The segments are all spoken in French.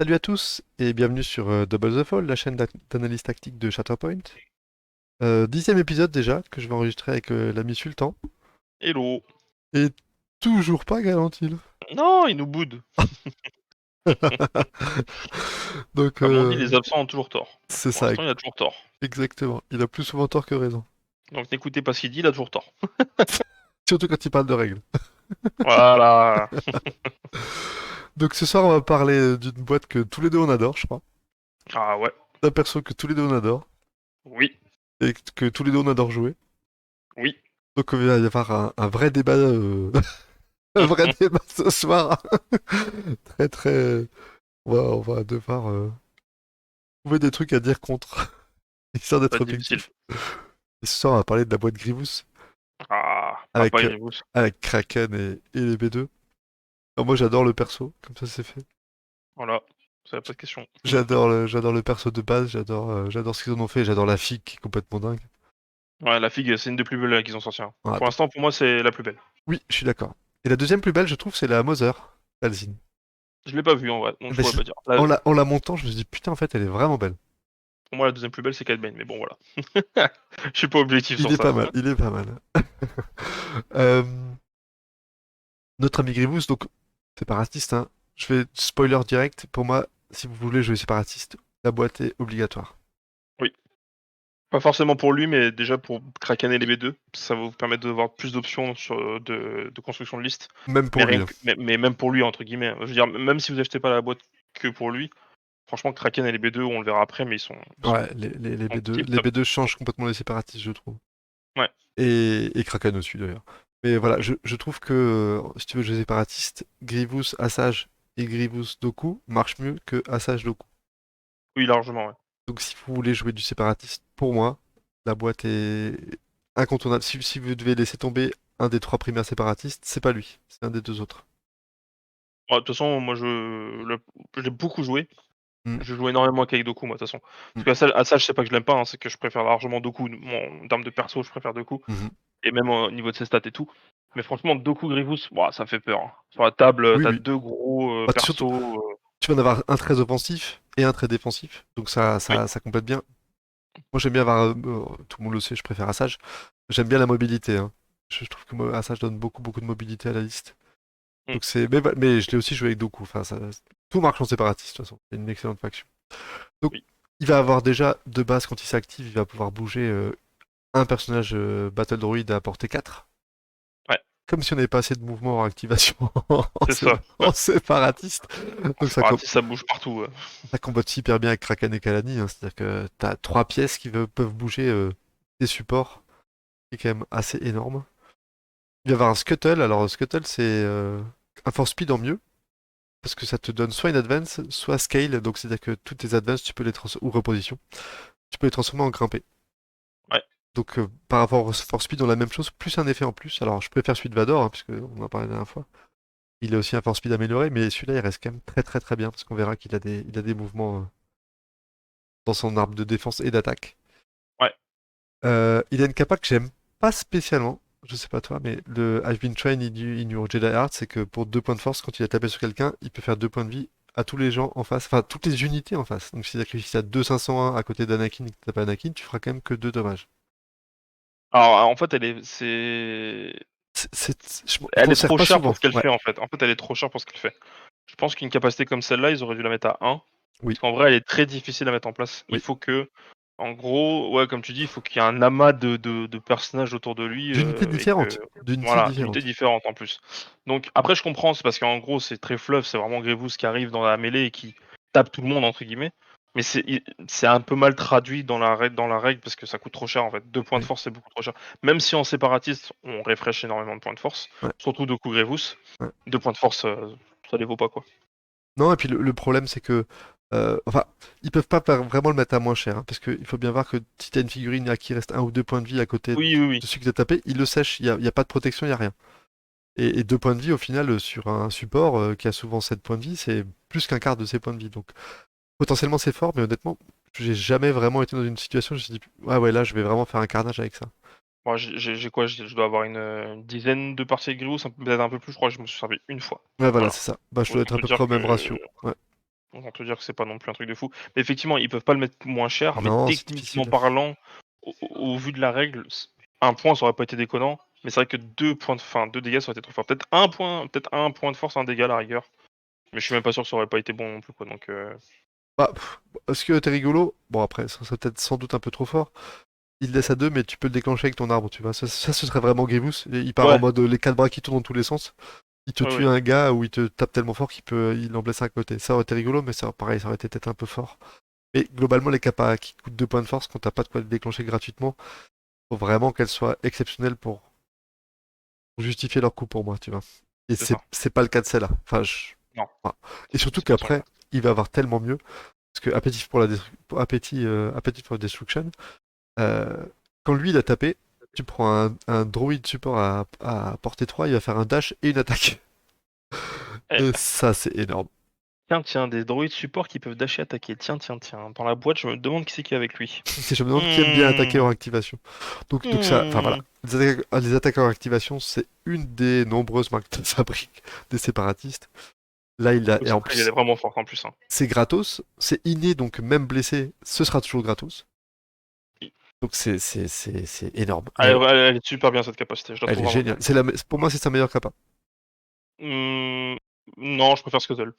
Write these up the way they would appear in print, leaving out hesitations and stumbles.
Salut à tous et bienvenue sur Double the Fall, la chaîne d'analyse tactique de Shatterpoint. 10e épisode déjà que je vais enregistrer avec l'ami Sultan. Hello. Et toujours pas Galantil. Non, il nous boude. Donc Comme on dit, les absents ont toujours tort. c'est Pour ça, l'instant, il a toujours tort. exactement. Il a plus souvent tort que raison. Donc n'écoutez pas ce qu'il dit, il a toujours tort. Surtout quand il parle de règles. Voilà. Donc ce soir on va parler d'une boîte que tous les deux on adore, je crois. Ah ouais. D'un perso que tous les deux on adore. Oui. Et que tous les deux on adore jouer. Oui. Donc il va y avoir un vrai débat, un vrai débat ce soir. Très très... on va devoir trouver des trucs à dire contre. Histoire Pas d'être difficile. objectif. Et ce soir, on va parler de la boîte Grievous Ah, Papa avec, Grievous. avec Kraken et les B2. Alors moi, j'adore le perso, comme ça c'est fait. Voilà. Ça n'a pas de question. J'adore le perso de base, j'adore ce qu'ils en ont fait, j'adore la fille qui est complètement dingue. Ouais, la figue, c'est une des plus belles qu'ils ont sorti. Hein. Ah, Pour l'instant, pour moi, c'est la plus belle. oui, je suis d'accord. Et la deuxième plus belle, je trouve, c'est la Mother, Alzine. Je l'ai pas vue en vrai, donc je Ben, pourrais pas dire. en la montant, je me suis dit, putain, en fait, elle est vraiment belle. Pour moi, la deuxième plus belle, c'est Cad Bane, mais bon, voilà. Je suis pas objectif Il sur est pas ça. mal, il est pas mal. Euh, notre ami Grievous, donc, séparatiste, hein. Je vais spoiler direct. Pour moi, si vous voulez jouer séparatiste, la boîte est obligatoire. Oui. Pas forcément pour lui, mais déjà pour craquer les B2, ça va vous permettre d'avoir plus d'options de construction de liste. Même Mais, pour lui, hein. mais même pour lui, entre guillemets. Je veux dire, même si vous achetez pas la boîte que pour lui, franchement, Kraken et les B2, on le verra après, mais Ouais, sont tip Les top. B2 changent complètement les séparatistes, je trouve. Ouais, Et Kraken aussi, d'ailleurs. Mais voilà, je trouve que si tu veux jouer séparatiste, Grievous, Assage et Grievous Doku marchent mieux que Assage Doku. oui, largement, ouais. Donc si vous voulez jouer du séparatiste, pour moi, la boîte est incontournable. Si vous devez laisser tomber un des trois primaires séparatistes, c'est pas lui, c'est un des deux autres. De toute façon, moi, j'ai beaucoup joué. Mm, Je joue énormément avec Doku, moi, de toute façon. mm, Parce que Assage, c'est pas que je l'aime pas, hein, c'est que je préfère largement Doku. En termes de perso, je préfère Doku. mhm. Et même au niveau de ses stats et tout. Mais franchement, Doku Grievous, ouah, ça fait peur. Hein. Sur la table, Oui, t'as oui. deux gros Bah, persos. surtout, tu vas en avoir un très offensif et un très défensif. Donc Oui, ça complète bien. Moi, j'aime bien avoir, tout le monde le sait, je préfère Assage. J'aime bien la mobilité, hein. Je trouve que Assage donne beaucoup de mobilité à la liste. mm, Donc mais je l'ai aussi joué avec Doku. Enfin, tout marche en séparatiste, de toute façon. C'est une excellente faction. Donc, oui. il va avoir déjà, de base, quand il s'active, il va pouvoir bouger un personnage Battle Droid à portée 4. Ouais, Comme si on n'avait pas assez de mouvement en activation c'est ça. en séparatiste. En Donc séparatiste, ça bouge partout. Ouais. ça combotte super bien avec Kraken et Kalani, hein. C'est-à-dire que t'as trois pièces qui peuvent bouger des supports, qui est quand même assez énorme. Il va y avoir un Scuttle. Alors, un Scuttle, c'est un force speed en mieux, parce que ça te donne soit une advance, soit scale. Donc, c'est-à-dire que toutes tes advances, tu peux les ou reposition, tu peux les transformer en grimpé. Ouais. Donc, par rapport au force speed, on a la même chose, plus un effet en plus. Alors, je préfère celui de Vador, hein, puisque on en parlait la dernière fois. Il a aussi un force speed amélioré, mais celui-là, il reste quand même très bien, parce qu'on verra qu'il a il a des mouvements dans son arbre de défense et d'attaque. Ouais. Il a une capa que j'aime pas spécialement. Je sais pas toi, mais le I've been trained in your Jedi Art, c'est que pour 2 points de force, quand il a tapé sur quelqu'un, il peut faire 2 points de vie à tous les gens en face, enfin toutes les unités en face. Donc si tu as 2 501 à côté d'Anakin et que t'as pas Anakin, tu feras quand même que 2 dommages. Alors, en fait, elle On est sert trop pas chère pour souvent. ce qu'elle Ouais, fait, en fait. En fait, elle est trop chère pour ce qu'elle fait. Je pense qu'une capacité comme celle-là, ils auraient dû la mettre à 1. oui, Parce qu'en vrai, elle est très difficile à mettre en place. Il oui. faut que, en gros, ouais, comme tu dis, il faut qu'il y ait un amas de personnages autour de lui D'unités et que, différentes. D'unités voilà, d'unités différentes. différentes en plus. Donc après, je comprends, c'est parce qu'en gros, c'est très fluff, c'est vraiment Grievous qui arrive dans la mêlée et qui tape tout le monde entre guillemets. Mais c'est un peu mal traduit dans la règle parce que ça coûte trop cher en fait. 2 points de Oui, force, c'est beaucoup trop cher. Même si en séparatiste, on refresh énormément de points de force, ouais, surtout de coups Grievous, ouais. 2 points de force, ça les vaut pas quoi. Non, et puis le problème, c'est que. Enfin, ils peuvent pas vraiment le mettre à moins cher, hein, parce qu'il faut bien voir que si t'as une figurine à qui reste un ou 2 points de vie à côté Oui, oui, oui. de celui que t'as tapé, il le sèche, il y a pas de protection, il y a rien. Et 2 points de vie, au final, sur un support qui a souvent 7 points de vie, c'est plus qu'un quart de ses points de vie. Donc potentiellement c'est fort, mais honnêtement, j'ai jamais vraiment été dans une situation où je me suis dit, ouais, là, je vais vraiment faire un carnage avec ça. Moi, j'ai quoi? Je dois avoir une dizaine de parties avec Grievous, peut-être un peu plus, je crois que je me suis servi une fois. Ouais, voilà, Voilà. c'est ça. Bah, je dois être Autant à te peu près dire au que même ratio. Ouais. Autant te dire que c'est pas non plus un truc de fou. Mais effectivement, ils peuvent pas le mettre moins cher, mais Non, c'est techniquement difficile. parlant, au vu de la règle, 1 point ça aurait pas été déconnant, mais c'est vrai que 2 points de enfin 2 dégâts ça aurait été trop fort. Peut-être un point de force, un dégât à la rigueur, mais je suis même pas sûr que ça aurait pas été bon non plus quoi donc Bah, est-ce que t'es rigolo? Bon, après, ça serait peut-être sans doute un peu trop fort. Il laisse à 2, mais tu peux le déclencher avec ton arbre, tu vois. Ça, ce serait vraiment Grievous. Et il part en ouais, mode les quatre bras qui tournent dans tous les sens. Il te ouais, tue ouais. un gars ou il te tape tellement fort il en blesse un côté. Ça aurait été rigolo, mais ça, pareil, ça aurait été peut-être un peu fort. Mais globalement, les capas qui coûtent 2 points de force, quand t'as pas de quoi les déclencher gratuitement, faut vraiment qu'elles soient exceptionnelles pour justifier leur coût pour moi, tu vois. Et C'est ça. c'est pas le cas de celle-là. Non, Voilà. Et surtout c'est pas sur le qu'après, cas. il va avoir tellement mieux. Parce que Appétit for Destruction, euh, quand lui il a tapé, tu prends un droid support à portée 3, il va faire un dash et une attaque. Eh, Et ça, c'est énorme. tiens, des droïdes support qui peuvent dasher attaquer. Tiens. Dans la boîte, je me demande qui c'est qui est avec lui. Je me demande qui aime bien attaquer hors Mmh. activation. Donc ça, enfin voilà. Mmh. Les attaques hors activation, c'est une des nombreuses marques de fabrique des séparatistes. Là, et en Elle est plus, vraiment forte en plus, hein. c'est gratos, c'est inné, donc même blessé, ce sera toujours gratos. Donc c'est énorme. Elle est super bien cette capacité, je la Elle trouve est vraiment géniale. bien. Pour moi, c'est sa meilleure capa. Mmh, non, je préfère Scuttle.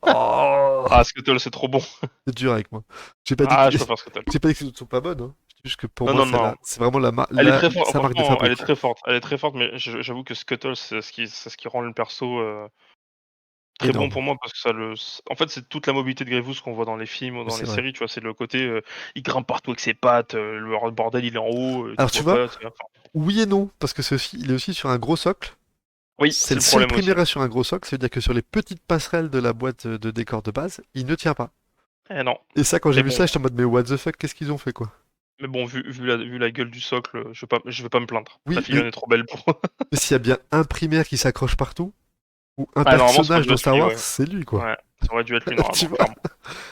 Oh, Ah, Scuttle, c'est trop bon. c'est dur avec moi. J'ai pas dit que, Ah, je préfère Scuttle. j'ai pas dit que les autres sont pas bonnes, hein. Je dis juste que pour moi, Non. celle-là, c'est vraiment Elle est très forte, sa marque de franchement, elle est fabrique. très forte. Elle est très forte, mais j'avoue que Scuttle, c'est ce qui rend le perso, très bon Énorme. pour moi parce que ça le en fait, c'est toute la mobilité de Grievous qu'on voit dans les films ou Oui, dans les c'est vrai. séries, tu vois? C'est le côté, il grimpe partout avec ses pattes, le bordel, il est en haut, Alors tu tu vois vois, pas, tu vois? Enfin, oui et non, parce que il est aussi sur un gros socle. oui, C'est c'est le le seul problème aussi. primaire sur un gros socle, ça veut dire que sur les petites passerelles de la boîte de décor de base, il ne tient pas. Eh non, Et ça, quand j'ai mais vu bon ça, j'étais en mode, mais what the fuck, qu'est-ce qu'ils ont fait, quoi? vu la gueule du socle, je vais pas me plaindre. La Oui, figurine est trop belle pour mais s'il y a bien un primaire qui s'accroche partout, ou un ah normalement ça aurait personnage dû dans être Star lui, Wars, ouais. c'est lui, quoi. Ouais, ça aurait dû être lui Tu normalement, vois? clairement.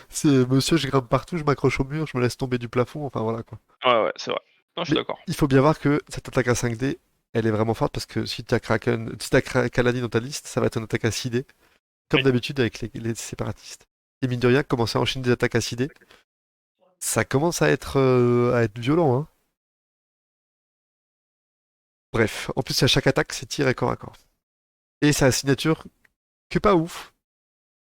C'est monsieur, je grimpe partout, je m'accroche au mur, je me laisse tomber du plafond, enfin voilà, quoi. Ouais, c'est vrai. Non, je suis Mais d'accord. il faut bien voir que cette attaque à 5D, elle est vraiment forte parce que si t'as Kaladin dans ta liste, ça va être une attaque à 6D, comme Oui. d'habitude avec les séparatistes. Et mine de rien, commencer à enchaîner des attaques à 6D, ça commence à être violent, hein. Bref, en plus à chaque attaque, c'est tir et corps à corps. Et sa signature, que pas ouf,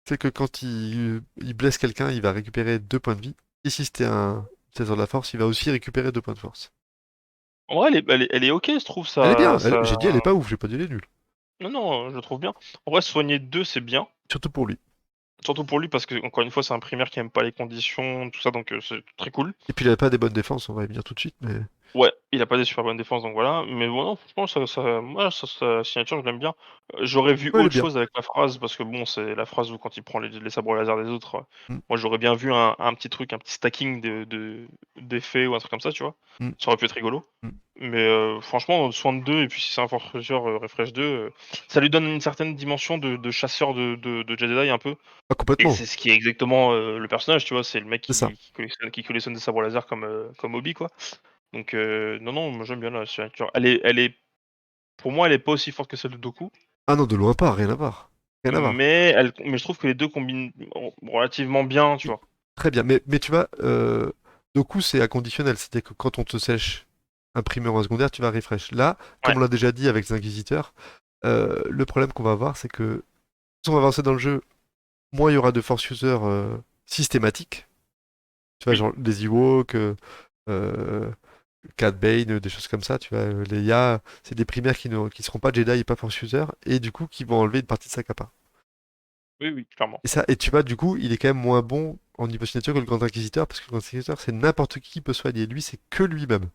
c'est que quand il blesse quelqu'un, il va récupérer 2 points de vie. Et si c'était un César de la Force, il va aussi récupérer 2 points de force. En vrai, elle est OK, je trouve Elle est ça bien, ça j'ai dit elle est pas ouf, j'ai pas dit elle est nulle. non, je le trouve bien. En vrai, soigner 2 c'est bien. Surtout pour lui. Surtout pour lui parce que encore une fois, c'est un primaire qui aime pas les conditions, tout ça, donc c'est très cool. Et puis il a pas des bonnes défenses, on va y venir tout de suite, mais... Ouais, il a pas des super bonnes défenses, donc voilà. Mais bon, non, franchement, moi, sa signature, je l'aime bien. J'aurais vu Ouais, elle est autre bien. chose avec la phrase, parce que bon, c'est la phrase où quand il prend les sabres laser des autres. Mm, Moi, j'aurais bien vu un petit truc, un petit stacking d'effets ou un truc comme ça, tu vois. mm, Ça aurait pu être rigolo. mm. Mais franchement, soin de 2, et puis si c'est un forfaiteur refresh 2, ça lui donne une certaine dimension de chasseur de Jedi un peu. Ah, Et complètement, c'est ce qui est exactement le personnage, tu vois. C'est le mec c'est ça. qui collectionne des sabres laser comme hobby, quoi. Donc non, moi j'aime bien la signature. Pour moi, elle est pas aussi forte que celle de Doku, Ah non, de loin pas, rien à voir. Rien à voir. mais je trouve que les 2 combinent relativement bien, tu Oui, vois? très bien. Mais tu vois, Doku, c'est inconditionnel. C'est-à-dire que quand on te sèche un primaire ou un secondaire, tu vas refresh. Là, comme Ouais, on l'a déjà dit avec les Inquisiteurs, le problème qu'on va avoir, c'est que plus on va avancer dans le jeu, moins il y aura de force user systématiques. Tu vois, oui, genre les Ewoks, euh, Cad Bane, des choses comme ça. Tu vois, les Ya, c'est des primaires qui seront pas Jedi et pas force user, et du coup qui vont enlever une partie de sa capa. oui, clairement. Et tu vois, du coup, il est quand même moins bon en niveau signature que le Grand Inquisiteur, parce que le Grand Inquisiteur, c'est n'importe qui peut soigner. Lui, c'est que lui-même.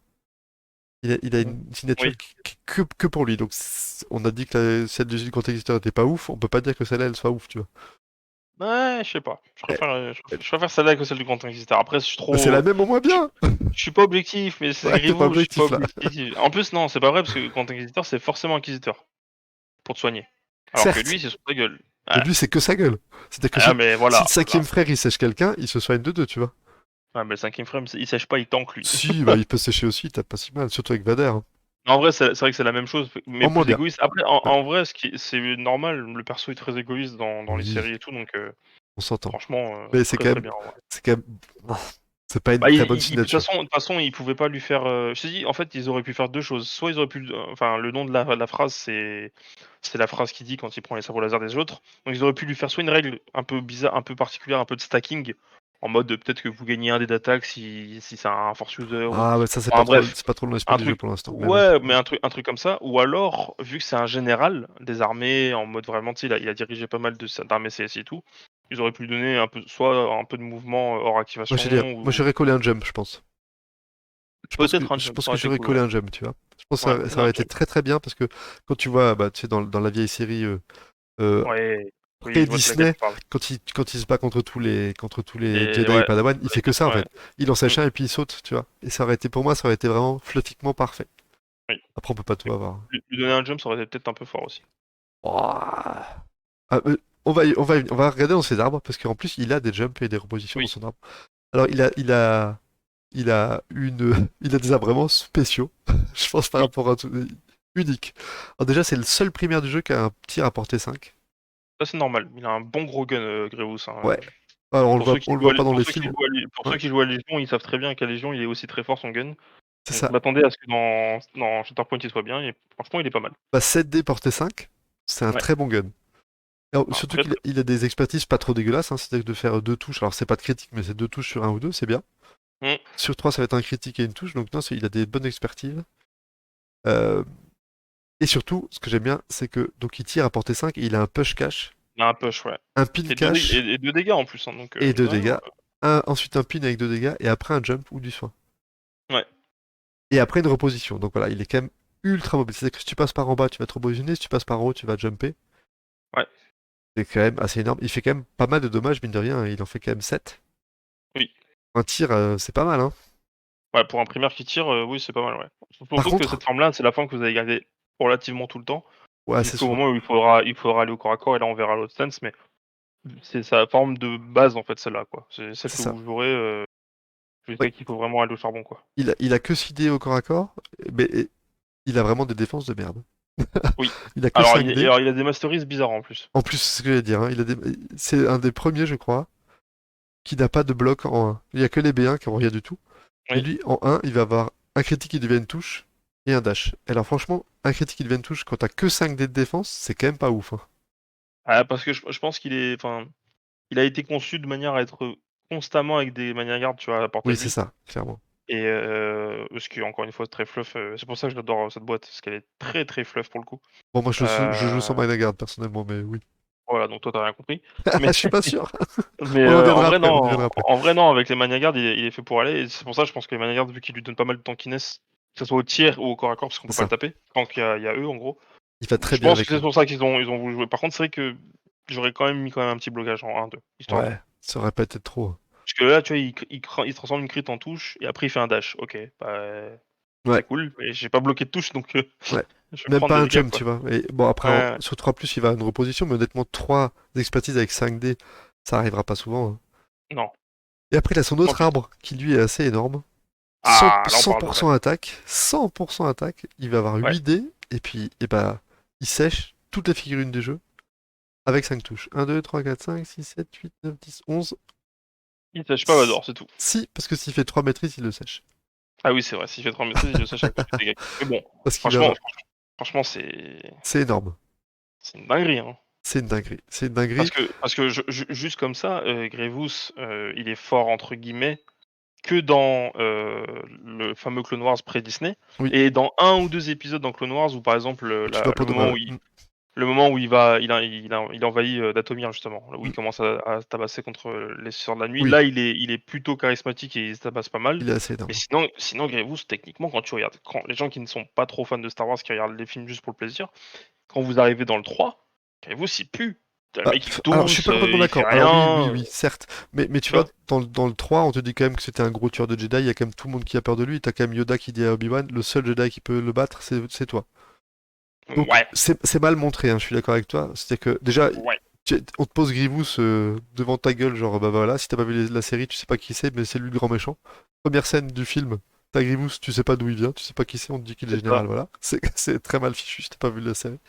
Il a une signature Oui. que pour lui. Donc, on a dit que celle du Grand Inquisiteur était pas ouf, on peut pas dire que celle-là, elle soit ouf, tu vois. Ouais, je sais pas. Je Eh, préfère, eh, je préfère celle-là que celle du Grand Inquisiteur. Après, je suis bah, c'est la trop même au moins je bien! je suis pas objectif, mais c'est Ouais, t'es pas Grievous, je suis pas objectif là. objectif. En plus, non, c'est pas vrai parce que Grand Inquisiteur, c'est forcément Inquisiteur pour te soigner. Alors que Certes, lui, c'est sur ta gueule. mais Ouais. lui, c'est que sa gueule. C'est-à-dire que Ah si, mais si voilà, le voilà. cinquième frère il sèche quelqu'un, il se soigne de deux, tu vois. Ouais, mais le 5e frame, il sèche pas, il tank lui. Si, bah, il peut sécher aussi, t'as pas si mal, surtout avec Vader, hein. En vrai, c'est vrai que c'est la même chose, mais En moins plus bien. égoïste. Après, en Ouais. en vrai, c'est normal, le perso est très égoïste dans les Oui. séries et tout, donc On s'entend. Franchement, Mais c'est très quand très même, bien. Ouais. c'est quand même, c'est pas une Bah, très bonne de signature. toute façon, ils pouvaient pas lui faire. Je te dis, en fait, ils auraient pu faire deux choses. Soit ils auraient pu, enfin, le nom de la phrase, c'est la phrase qu'il dit quand il prend les sabres laser des autres. Donc ils auraient pu lui faire soit une règle un peu bizarre, un peu particulière, un peu de stacking, en mode peut-être que vous gagnez un dé d'attaque si c'est un force user ou. Ah ouais, ça Enfin bref, c'est pas trop l'esprit un du jeu truc. pour l'instant. Mais oui. Ouais, mais un truc comme ça. Ou alors, vu que c'est un général des armées, en mode vraiment, tu sais, il a dirigé pas mal d'armées CS et tout. Ils auraient pu lui donner un peu, soit un peu de mouvement hors Moi, je activation, moi, ou j'aurais collé un jump, je pense. peut-être un Je jump, pense ça que aurait été j'aurais cool, collé ouais. un jump, tu vois. Je pense Ouais, que ça un aurait été jump. très très bien parce que quand tu vois, bah, tu sais, dans la vieille série euh, Ouais, oui, je vois de laquelle pré-Disney, tu parles. quand il se bat contre tous les Et Jedi et ouais, Padawan, il fait que ça en ouais, fait. Il en mmh, sèche un et puis il saute, tu vois. Et ça aurait été, pour moi, ça aurait été vraiment flottiquement parfait. oui. Après, on peut pas tout Mais avoir. lui donner un jump, ça aurait été peut-être un peu fort aussi. Ouah. Ah, on va regarder dans ses arbres parce qu'en plus, il a des jumps et des repositions dans Oui, son arbre. Alors, il a il a des arbres vraiment spéciaux, je pense par oui, rapport à tout, unique. Alors déjà, c'est le seul primaire du jeu qui a un tir à portée 5. ça c'est normal. Il a un bon gros gun, Grievous, hein, Ouais. Alors on le voit pas dans pour les ceux qui films. jouent à Lé pour Ouais, ceux qui jouent à Légion, ils savent très bien qu'à Légion, il est aussi très fort son gun. c'est Donc je ça. m'attendais à ce que dans Shatterpoint, il soit bien et franchement, il est pas mal. Bah 7D portée 5, c'est un Ouais, très bon gun. Alors, un surtout très, très il a des expertises pas trop dégueulasses, hein, c'est-à-dire de faire deux touches. Alors c'est pas de critique, mais c'est deux touches sur un ou deux, c'est bien. mmh, Sur trois, ça va être un critique et une touche, donc non, il a des bonnes expertises. Euh, et surtout, ce que j'aime bien, c'est que donc il tire à portée 5 et il a un push cache, il a un push, ouais. un pin Et 2 dég cache et 2 dégâts en plus, hein, donc et mine deux de rien, dégâts. Ensuite un pin avec deux dégâts et après un jump ou du soin. ouais, Et après une reposition. Donc voilà, il est quand même ultra mobile. C'est-à-dire que si tu passes par en bas, tu vas te repositionner. Si tu passes par en haut, tu vas jumper. ouais, C'est quand même assez énorme. Il fait quand même pas mal de dommages, mine de rien, hein. Il en fait quand même 7. oui. Un tir, c'est pas mal, hein. Ouais, pour un primaire qui tire, oui, c'est pas mal, ouais. Par Surtout que cette contre, forme-là, c'est la forme que vous allez garder relativement tout le temps, ouais, c'est jusqu'au souvent. moment où il faudra aller au corps à corps et là, on verra l'autre stance, mais c'est sa forme de base, en fait, celle-là, quoi. C'est celle C'est que ça. vous jouerez, Ouais, jusqu'à qu'il faut vraiment aller au charbon, quoi. il a que 6 dés au corps à corps, mais il a vraiment des défenses de merde. Oui. Il a que 5 dés. Alors il a des masteries bizarres, en plus. En plus, c'est ce que j'allais dire, hein. C'est un des premiers, je crois, qui n'a pas de bloc en 1. Il y a que les B1 qui ont rien du tout. Et Oui. lui, en 1, il va avoir un critique qui devient une touche et un dash. Alors franchement, un critique qui devient une touche quand t'as que 5 dés de défense, c'est quand même pas ouf, hein. Ah, parce que je pense qu'il est enfin, il a été conçu de manière à être constamment avec des manières garde, tu vois, à portée Oui, de c'est lui ça, clairement. et ce qui est encore une fois très fluff, c'est pour ça que j'adore, cette boîte, parce qu'elle est très, très fluff pour le coup. Bon, moi, je joue sans Heu, Mind Guard personnellement, mais oui. voilà, donc toi tu as rien compris. Mais Je suis pas sûr. mais On en en viendra vrai après, on y non, viendra après. en vrai non, avec les manières garde, il est fait pour aller et c'est pour ça je pense que les manières garde, vu qu'ils lui donnent pas mal de tankiness, que ce soit au tir ou au corps à corps, parce qu'on peut C'est pas le ça. taper, tant qu'il y a eux en gros. Il va très Je bien pense que avec c'est eux. pour ça qu'ils ont voulu jouer. Par contre, c'est vrai que j'aurais quand même mis un petit blocage en 1-2, histoire de. Ouais, ça aurait pas été trop. Parce que là, tu vois, il transforme une crit en touche et après il fait un dash. OK, bah, c'est Ouais, cool, mais j'ai pas bloqué de touche donc ouais. je vais Même prendre pas des un dégâts, jump, quoi. tu vois. Et bon, après, Ouais, sur 3 il va à une reposition, mais honnêtement, 3 expertises avec 5 dés, ça arrivera pas souvent, hein. non. Et après, il a son Non, autre puis arbre, qui lui est assez énorme. 100%, ah, là, on parle de rêve. 100% attaque, 100% attaque, il va avoir Ouais, 8 dés, et puis, et bah, il sèche toutes les figurines du jeu avec 5 touches. 1, 2, 3, 4, 5, 6, 7, 8, 9, 10, 11. il sèche pas Vador, c'est tout. Si, parce que s'il fait 3 maîtrises, il le sèche. Ah oui, c'est vrai, s'il fait 3 maîtrises, il le sèche avec plus de dégâts. Mais bon, Parce qu'il va franchement avoir... franchement, c'est C'est énorme. c'est une dinguerie, hein. C'est une dinguerie. C'est une dinguerie. Parce que juste comme ça, Grievous, il est «fort» entre guillemets que dans, le fameux Clone Wars pré-Disney Oui, et dans un ou 2 épisodes dans Clone Wars où par exemple, tu vas pour de mal. le moment où il envahit, Dathomir justement, là où il Mm. commence à se tabasser contre, les Sœurs de la Nuit. Oui, Là, il est plutôt charismatique et il se tabasse pas mal. il est assez Mais énorme. sinon Grievous techniquement quand les gens qui ne sont pas trop fans de Star Wars, qui regardent les films juste pour le plaisir, quand vous arrivez dans le 3, Grievous il pue. Tu le Bah, mec il alors, je suis tousse, pas complètement il fait d'accord. Alors oui, oui, rien, oui, certes. Mais tu tu vois, vois? dans le 3, on te dit quand même que c'était un gros tueur de Jedi. Il y a quand même tout le monde qui a peur de lui. T'as quand même Yoda qui dit à Obi-Wan, le seul Jedi qui peut le battre, c'est toi. Donc, Ouais, c'est mal montré, hein, je suis d'accord avec toi. C'est-à-dire que, déjà, ouais. on te pose Grievous devant ta gueule, genre, bah voilà, si t'as pas vu la série, tu sais pas qui c'est, mais c'est lui le grand méchant. Première scène du film, t'as Grievous, tu sais pas d'où il vient, tu sais pas qui c'est, on te dit qu'il est C'est ça. général, voilà. C'est très mal fichu si t'as pas vu la série.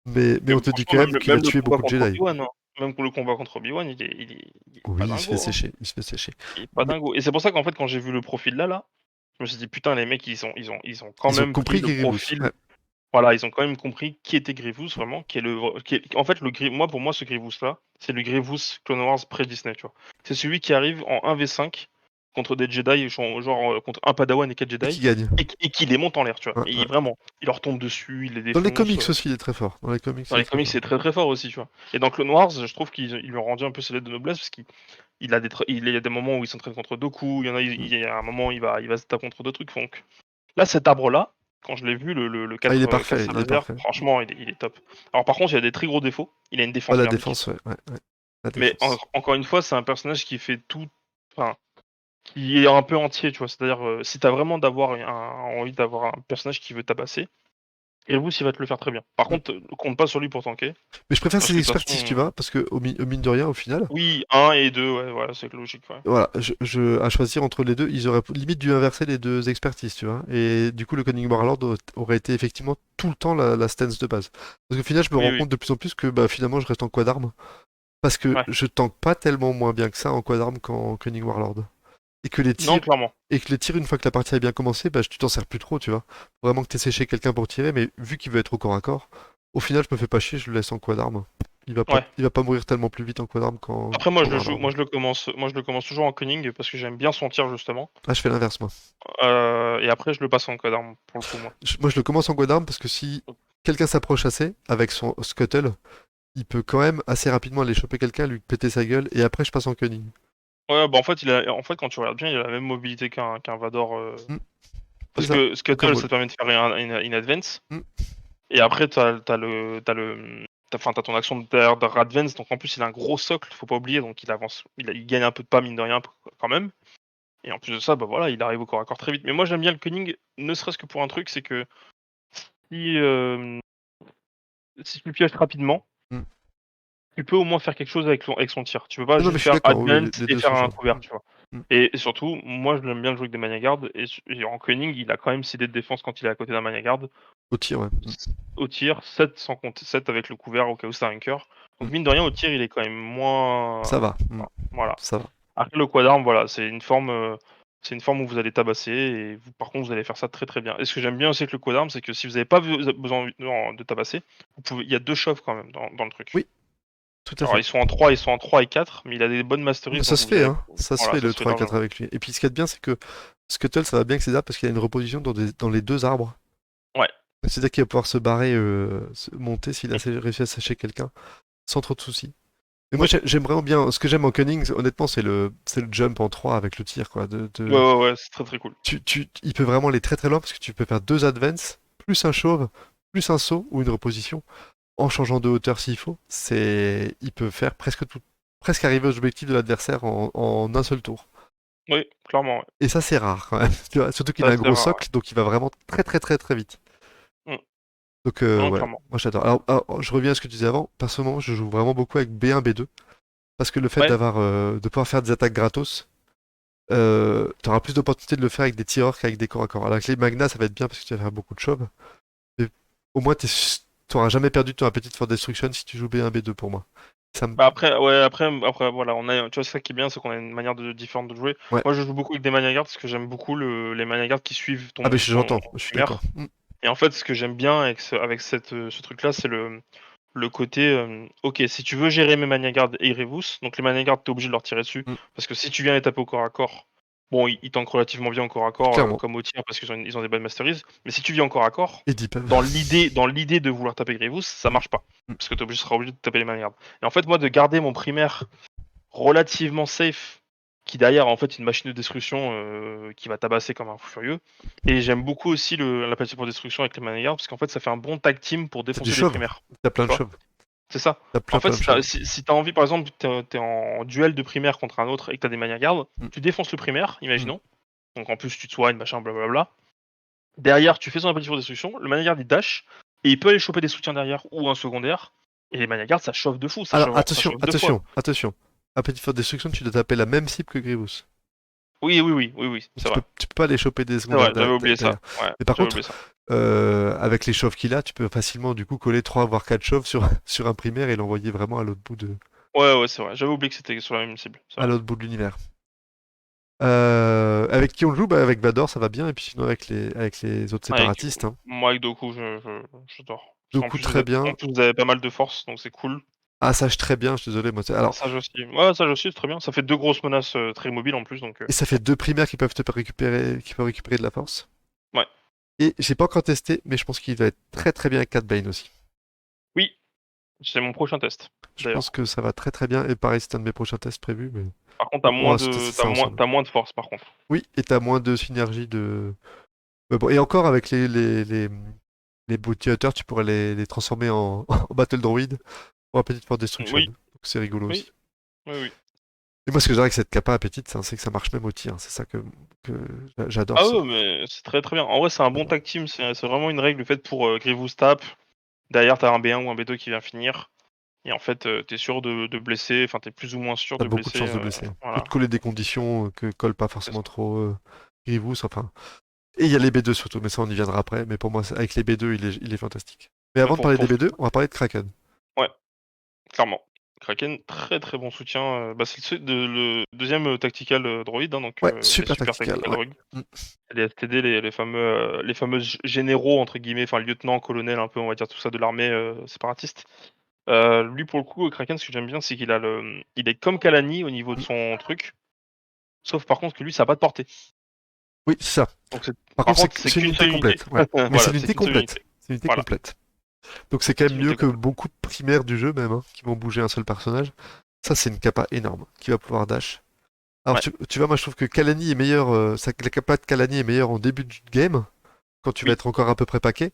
Mais Mais on te dit franchement, quand même qu'il a même le tué combat beaucoup de contre Jedi. Obi-Wan, hein. même pour le combat contre Obi-Wan, il est pas Oui, il se fait dingo, hein. sécher, il se fait sécher. Il est pas Mais dingo. Et c'est pour ça qu'en fait, quand j'ai vu le profil là, je me suis dit: «Putain, les mecs, ils ont quand ils ont même pris compris le Grievous. profil». Ouais. Voilà, ils ont quand même compris qui était Grievous vraiment, qui est le vrai qui est en fait, le Gri moi, pour moi, ce Grievous-là, c'est le Grievous Clone Wars pré-Disney, tu vois? C'est celui qui arrive en 1v5 contre des Jedi, genre, contre un Padawan et 4 Et Jedi qui gagne. et qui les monte en l'air, tu vois? Ouais, Et ouais. vraiment, il leur tombe dessus, il les Dans les défonce, comics aussi, il est très fort. Dans les comics, dans il est les très comics, fort. c'est très, très fort aussi, tu vois? Et dans Clone Wars, je trouve qu'ils lui ont rendu un peu ses lettres de noblesse parce qu'il a il y a des moments où il s'entraîne contre Dooku, il y a un moment où il va se taper contre d'autres trucs, donc là, cet arbre-là, quand je l'ai vu, le Ah, il est 4 parfait, il sabre est laser, parfait. franchement, il est top. Alors par contre, il y a des très gros défauts. Il a une Ah, défense la merdique. défense, ouais, ouais, ouais. La Mais défense. encore une fois, c'est un personnage qui fait tout, enfin, qui est un peu entier, tu vois? C'est-à-dire, si tu as vraiment envie d'avoir un personnage qui veut tabasser, Grievous, il va te le faire très bien. Par Mm. contre, compte pas sur lui pour tanker, Mais je préfère parce ses que de toute expertises, tu façon, vois, parce que au mine de rien, au final, oui, un et 2, ouais, voilà, c'est logique, ouais. voilà, à choisir entre les deux, ils auraient limite dû inverser les deux expertises, tu vois. Et du coup, le Cunning Warlord aurait été effectivement tout le temps la stance de base. Parce qu'au final, je me Oui, rends oui, compte de plus en plus que bah, finalement, je reste en quad arme. Parce que ouais. je tank pas tellement moins bien que ça en quad arme qu'en Cunning Warlord. Et que les Non, tirs, clairement. une fois que la partie a bien commencé, bah, tu t'en sers plus trop, tu vois. Faut vraiment que t'essaies chez quelqu'un pour tirer, mais vu qu'il veut être au corps à corps, au final, je me fais pas chier, je le laisse en quad arme. Ouais. Il va pas mourir tellement plus vite en quad arme Après moi qu'en je le joue Warlord. moi je le commence toujours en Cunning parce que j'aime bien son tir justement, Ah, je fais l'inverse, moi. et après je le passe en code arme pour le coup moi. Moi, je le commence en quad arme parce que si quelqu'un s'approche assez avec son scuttle, il peut quand même assez rapidement aller choper quelqu'un, lui péter sa gueule, et après, je passe en cunning. Ouais, bah, en fait quand tu regardes bien, il a la même mobilité qu'un Vador, Hmm, c'est parce ça, que aucun Scuttle ça wall. te permet de faire une advance, Hmm, et après t'as ton action de advance, donc en plus il a un gros socle, faut pas oublier, donc il avance, il gagne un peu de pas mine de rien quand même, et en plus de ça, bah, voilà, il arrive au corps à corps très vite. Mais moi j'aime bien le Cunning, ne serait-ce que pour un truc, c'est que si, si tu le pièges rapidement, hmm. tu peux au moins faire quelque chose avec son tir. Tu peux pas Non, non, mais juste je suis faire d'accord, oui, advance les et deux faire sont un chauds. couvert, Hmm, tu vois? hmm. Et surtout, moi, je l'aime bien jouer avec des Mania Guard et en Cunning, il a quand même ses dés de défense quand il est à côté d'un Mania Guard. Au tir, ouais. Hmm, Au tir, 7 sans compter 7 avec le couvert au cas où c'est un cœur. hmm. Donc mine de rien, au tir, il est quand même Ça moins, va, hmm, voilà. ça va. Après le quad arm, voilà, c'est une forme où vous allez tabasser et par contre, vous allez faire ça très, très bien. Et ce que j'aime bien aussi avec le quad arm, c'est que si vous avez pas besoin de tabasser, il y a 2 chauves quand même dans le truc. Oui, tout à Alors fait. ils sont en 3 et 4, mais il a des bonnes Mais masteries, ça donc se vous fait, avez, hein. Ça se voilà, fait ça le se fait 3 et 4 largement. avec lui. Et puis ce qu'il y a de bien, c'est que Scuttle, ça va bien avec ses arbres parce qu'il a une reposition dans les deux arbres. Ouais. C'est-à-dire qu'il va pouvoir se barrer, monter s'il a réussi à sécher quelqu'un sans trop de soucis. Mais moi, Oui. j'aime vraiment bien. Ce que j'aime en Cunning, honnêtement, c'est le jump en 3 avec le tir, quoi. Ouais, ouais, ouais, c'est très, très cool. Il peut vraiment aller très très loin parce que tu peux faire deux advances, plus un chauve, plus un saut ou une reposition, en changeant de hauteur s'il faut. Il peut faire presque arriver aux objectifs de l'adversaire en un seul tour. Oui, clairement, ouais. Et ça, c'est rare quand même. Tu vois, surtout qu'il C'est a un assez gros rare, socle, donc il va vraiment très très très très vite. ouais. Donc Non, ouais, clairement. moi j'adore. Alors, je reviens à ce que tu disais avant. Personnellement, je joue vraiment beaucoup avec B1, B2. Parce que le fait Ouais. de pouvoir faire des attaques gratos, tu auras plus d'opportunités de le faire avec des tireurs qu'avec des corps à corps. Alors avec les Magna, ça va être bien parce que tu vas faire beaucoup de chauves. Mais au moins, tu n'auras jamais perdu ton appétit for destruction si tu joues B1, B2 pour moi. Ça me... Bah, après, ouais, après, voilà, tu vois, c'est ça qui est bien, c'est qu'on a une manière différente de jouer. Ouais. Moi, je joue beaucoup avec des Mania Guard parce que j'aime beaucoup les Mania Guard qui suivent Ah ben ton j'entends, je suis d'accord. primaire. Et en fait, ce que j'aime bien avec ce truc-là, c'est le côté, OK, si tu veux gérer mes Mania Guard et Revus, donc les Mania Guard, tu es obligé de leur tirer dessus, Mm. parce que si tu viens les taper au corps à corps, bon, ils tankent relativement bien au corps à corps, Clairement. comme au tir parce qu'ils ont des bonnes masteries, mais si tu viens au corps à corps, Et Deep. dans l'idée de vouloir taper Grievous, ça Mm. marche pas. Mm. Parce que tu seras obligé de taper les Mania Guard. Et en fait, moi, de garder mon primaire relativement safe, qui derrière, en fait, une machine de destruction qui va tabasser comme un fou furieux. Et j'aime beaucoup aussi la partie pour destruction avec les Mania Guard, parce qu'en fait, ça fait un bon tag team pour T'as du défoncer des chauve. primaires. T'as plein Tu de vois? chauves. C'est ça. T'as En plein fait, plein de chauves. si tu envie, par exemple, tu es en duel de primaire contre un autre et que tu as des Mania Guard, Mm. tu défonces le primaire, Mm. imaginons. Donc en plus, tu te soignes, machin, blablabla. Derrière, tu fais son apparition de destruction, le Mania Guard il dash, et il peut aller choper des soutiens derrière ou un secondaire. Et les Mania Guard, ça chauffe de fou, Alors ça attention, chauffe deux fois. attention, attention. Appétit for destruction, tu dois taper la même cible que Grievous. Oui, oui, oui, oui, oui, c'est vrai. Tu peux pas aller choper des C'est secondaires vrai, j'avais oublié ça. derrière. Ouais, Mais par j'avais contre, oublié ça. avec les chauves qu'il a, tu peux facilement du coup coller 3 voire 4 chauves sur, sur un primaire et l'envoyer vraiment à l'autre bout de. Ouais, c'est vrai. J'avais oublié que c'était sur la même cible. C'est à vrai. l'autre bout de l'univers. Avec qui on joue? Bah, avec Vador, ça va bien, et puis sinon avec les autres Avec, séparatistes, hein. moi, avec Doku, j'adore. Parce qu'en Doku plus, très en bien. plus, vous avez pas mal de force, donc c'est cool. Ah, Sage très bien, je suis désolé, moi. Alors, Sage aussi. Ouais, Sage aussi, c'est très bien. Ça fait deux grosses menaces très mobiles en plus, donc et ça fait deux primaires qui peuvent te récupérer, qui peuvent récupérer de la force. ouais. Et j'ai pas encore testé, mais je pense qu'il va être très très bien avec Cat Bane aussi. Oui, c'est mon prochain test, Je pense d'ailleurs. que ça va très très bien, et pareil, c'est un de mes prochains tests prévus, mais Par contre, on va se tester ça ensemble. t'as moins de force, par contre. Oui, et t'as moins de synergie de. Bon, et encore avec les bounty hunters, tu pourrais les transformer en battle droid pour Appetite for Destruction. Oui, Donc c'est rigolo oui, aussi. oui. Et moi, ce que j'adore avec cette capa Appetite, c'est que ça marche même au tir, hein. C'est ça que j'adore Ah ça. ouais, mais c'est très très bien. En vrai, c'est un bon J'adore. tag team, c'est vraiment une règle faite pour Grievous tap. Derrière, t'as un B1 ou un B2 qui vient finir. Et en fait, t'es sûr de blesser, enfin, t'es plus ou moins sûr T'as de beaucoup de blesser. chances de blesser. Tu peux te Voilà, coller des conditions que collent pas c'est forcément ça. trop Grievous, enfin. Et il y a les B2 surtout, mais ça on y viendra après. Mais pour moi, avec les B2, il est fantastique. Mais Mais avant de parler des B2, on va parler de Kraken. ouais, clairement. Kraken, très très bon soutien. Bah, c'est le deuxième tactical droid, hein, donc Ouais, les super super tactical, tactical ouais. droid. Mm. Les STD, les fameux généraux, entre guillemets, enfin lieutenant, colonel, un peu, on va dire tout ça, de l'armée séparatiste. Lui, pour le coup, Kraken, ce que j'aime bien, c'est il est comme Kalani au niveau de Mm. son truc, sauf par contre que lui, ça a pas de portée. Oui, c'est ça. Donc Par par contre, contre, c'est c'est une qu'une unité seule unité. complète, ouais. Mais c'est Voilà, une c'est unité qu'une seule complète. unité. C'est une unité Voilà, complète. Donc c'est quand c'est même une mieux unité que complète. beaucoup de primaires du jeu même, hein, qui vont bouger un seul personnage. Ça, c'est une capa énorme, qui va pouvoir dash. Alors Ouais, tu vois, moi je trouve que Kalani est meilleur, la capa de Kalani est meilleure en début de game, quand tu vas oui, être encore à peu près paqué.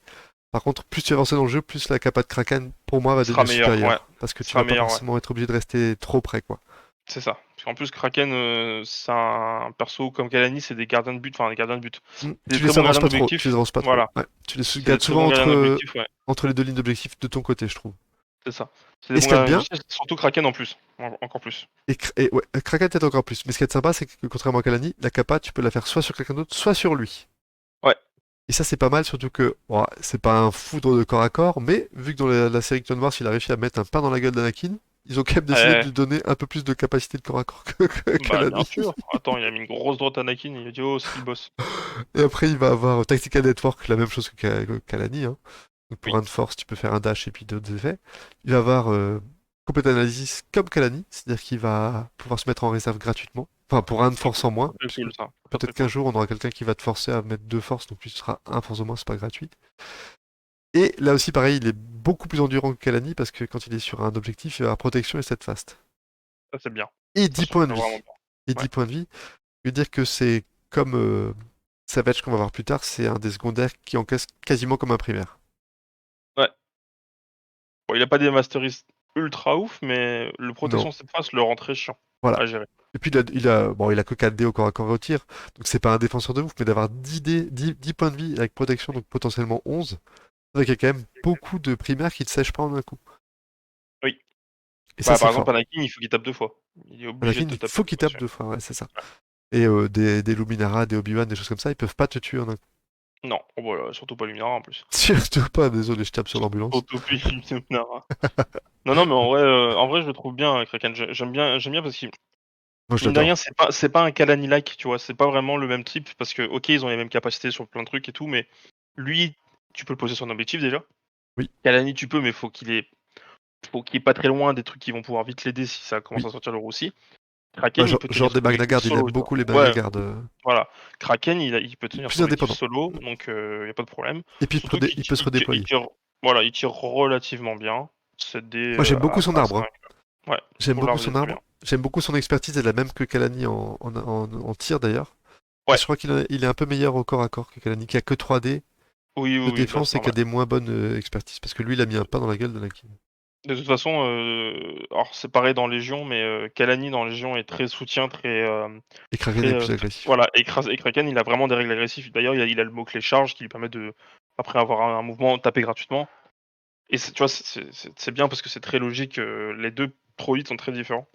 Par contre, plus tu vas avancer dans le jeu, plus la capa de Kraken, pour moi, va sera devenir meilleur, ouais. supérieure. Parce que tu Sera vas pas meilleur, ouais. forcément être obligé de rester trop près, quoi. C'est ça. Parce qu'en plus, Kraken, c'est un perso comme Kalani, c'est des gardiens de but, enfin des gardiens de but. C'est des Tu très les bons avances gardiens pas trop, tu les d'objectif. avances pas trop. Voilà. Ouais. Tu les C'est des gardes très souvent bons gardiens d'objectif, ouais. entre les deux lignes d'objectif de ton côté, je trouve. C'est ça. C'est des Et ce bons qu'il y a de gardiens bien, d'objectif, surtout Kraken en plus. Encore plus. et ouais, Kraken peut-être encore plus, mais ce qui est sympa, c'est que contrairement à Kalani, la capa, tu peux la faire soit sur quelqu'un d'autre, soit sur lui. Ouais. Et ça, c'est pas mal, surtout que bon, c'est pas un foudre de corps à corps, mais vu que dans la série Clone Wars, il a réussi à mettre un pain dans la gueule d'Anakin, ils ont quand même décidé de Euh, lui donner un peu plus de capacité de corps à corps que Bah, bien Kalani. sûr. Attends, il a mis une grosse droite à Anakin, il a dit: «Oh, c'est qui le boss?» Et après, il va avoir Tactical Network, la même chose que Kalani, hein. Donc pour Oui, un de force, tu peux faire un dash et puis d'autres effets. Il va avoir Complete Analysis comme Kalani, c'est-à-dire qu'il va pouvoir se mettre en réserve gratuitement. Enfin, pour un de très force cool. en moins, Très puisque cool ça. Très, peut-être très qu'un cool. jour, on aura quelqu'un qui va te forcer à mettre deux forces, donc lui, ce sera un force en moins, c'est pas gratuit. Et là aussi, pareil, il est beaucoup plus endurant que Kalani, parce que quand il est sur un objectif, il va avoir protection et steadfast. Ça, c'est bien. Et Ça, 10 je trouve points de ça vraiment vie. Et bien. Ouais. 10 points de vie, je veux dire que c'est comme Savage qu'on va voir plus tard, c'est un des secondaires qui encaisse quasiment comme un primaire. Ouais. Bon, il a pas des masteries ultra ouf, mais le Non. protection cette phase le rend très chiant Voilà. à gérer. Et puis bon, il a que 4 dés au corps à corps et au tir, donc c'est pas un défenseur de ouf, mais d'avoir 10 dés, 10 points de vie avec protection, donc potentiellement 11, c'est vrai qu'il y a quand même beaucoup de primaires qui ne sèchent pas en un coup. Oui. Et ça, Bah, c'est par exemple, fort. Anakin, il faut qu'il tape 2 fois. Il est obligé Anakin, de te il taper faut 2 qu'il fois tape dessus. 2 fois, ouais, c'est ça. Ouais. Et des Luminara, des Obi-Wan, des choses comme ça, ils peuvent pas te tuer en un coup. Non, oh bah, surtout pas Luminara en plus. Surtout pas, désolé, je tape sur l'ambulance. Surtout plus Luminara. Non, non, mais en vrai, je le trouve bien, Kraken. J'aime bien parce que, Moi, je mine de rien, l'adore. c'est pas un Kalani-like, tu vois? C'est pas vraiment le même type parce que, OK, ils ont les mêmes capacités sur plein de trucs et tout, mais lui, tu peux le poser sur un objectif déjà. Oui, Kalani, tu peux, mais faut qu'il est pas très loin des trucs qui vont pouvoir vite l'aider si ça commence oui. à sortir le roussi. Bah, Kraken, il peut genre tenir des son Magna objectif Guard, il aime solo, tu vois? beaucoup les Magna Ouais, Guard. voilà. Kraken, il peut tenir son Plus objectif indépendant. solo, donc y a pas de problème. Et puis Surtout qu'il il ti peut se il redéployer. tire voilà, il tire relativement bien. 7 dés, Moi, j'aime beaucoup à son à arbre, hein. 5. Ouais, J'aime pour beaucoup l'arbre, il est son très bien. arbre. J'aime beaucoup son expertise, elle est la même que Kalani en tir d'ailleurs. Et Ouais, je crois il est un peu meilleur au corps à corps que Kalani, qui a que 3D oui, de oui, oui, bah, c'est défense et qui a normal. des moins bonnes expertises. Parce que lui, il a mis un pain dans la gueule d'Anakin. De toute façon, alors c'est pareil dans Légion, mais Kalani dans Légion est très soutien, Et Kraken très, est plus agressif. voilà, et Kraken, il a vraiment des règles agressives. D'ailleurs, il a le mot-clé charge qui lui permet de, après avoir un mouvement, taper gratuitement. Et tu vois, c'est bien parce que c'est très logique, les 2 droïdes sont très différents.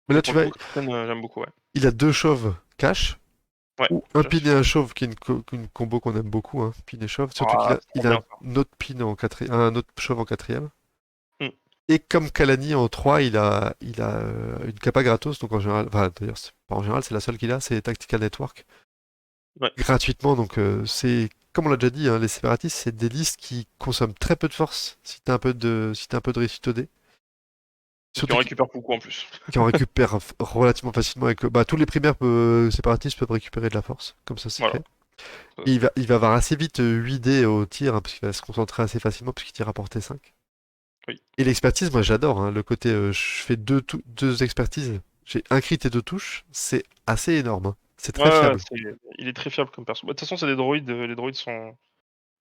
Mais là, Donc tu pour le vois, coup, Kraken, j'aime beaucoup, ouais. il a deux chauves cash, Ouais, ou un pin et Cash. un chauve, qui est une combo qu'on aime beaucoup, hein, pin et chauve. Surtout qu'il Ah, a, c'est trop il a bien ça. un autre pin en quatrième, un autre chauve en quatrième. Mmh. Et comme Kalani en 3, il a une capa gratos, donc en général, enfin d'ailleurs, c'est pas en général, c'est la seule qu'il a, c'est Tactical Network, Ouais. gratuitement, donc c'est, comme on l'a déjà dit, hein, les séparatistes, c'est des listes qui consomment très peu de force si t'as un peu de réussite au dé. Et qui Surtout en récupère beaucoup en plus. qui en récupèrent relativement facilement avec bah, tous les primaires séparatistes peuvent récupérer de la force, comme ça c'est Voilà. fait. Et il va avoir assez vite 8 dés au tir, hein, parce qu'il va se concentrer assez facilement, puisqu'il tire à portée 5. Oui. Et l'expertise, moi j'adore, hein, le côté je fais deux expertises, j'ai un crit et deux touches, c'est assez énorme, hein. C'est Ouais, très ouais, fiable. il est très fiable comme perso. Bah, de toute façon, c'est des droïdes. Les droïdes sont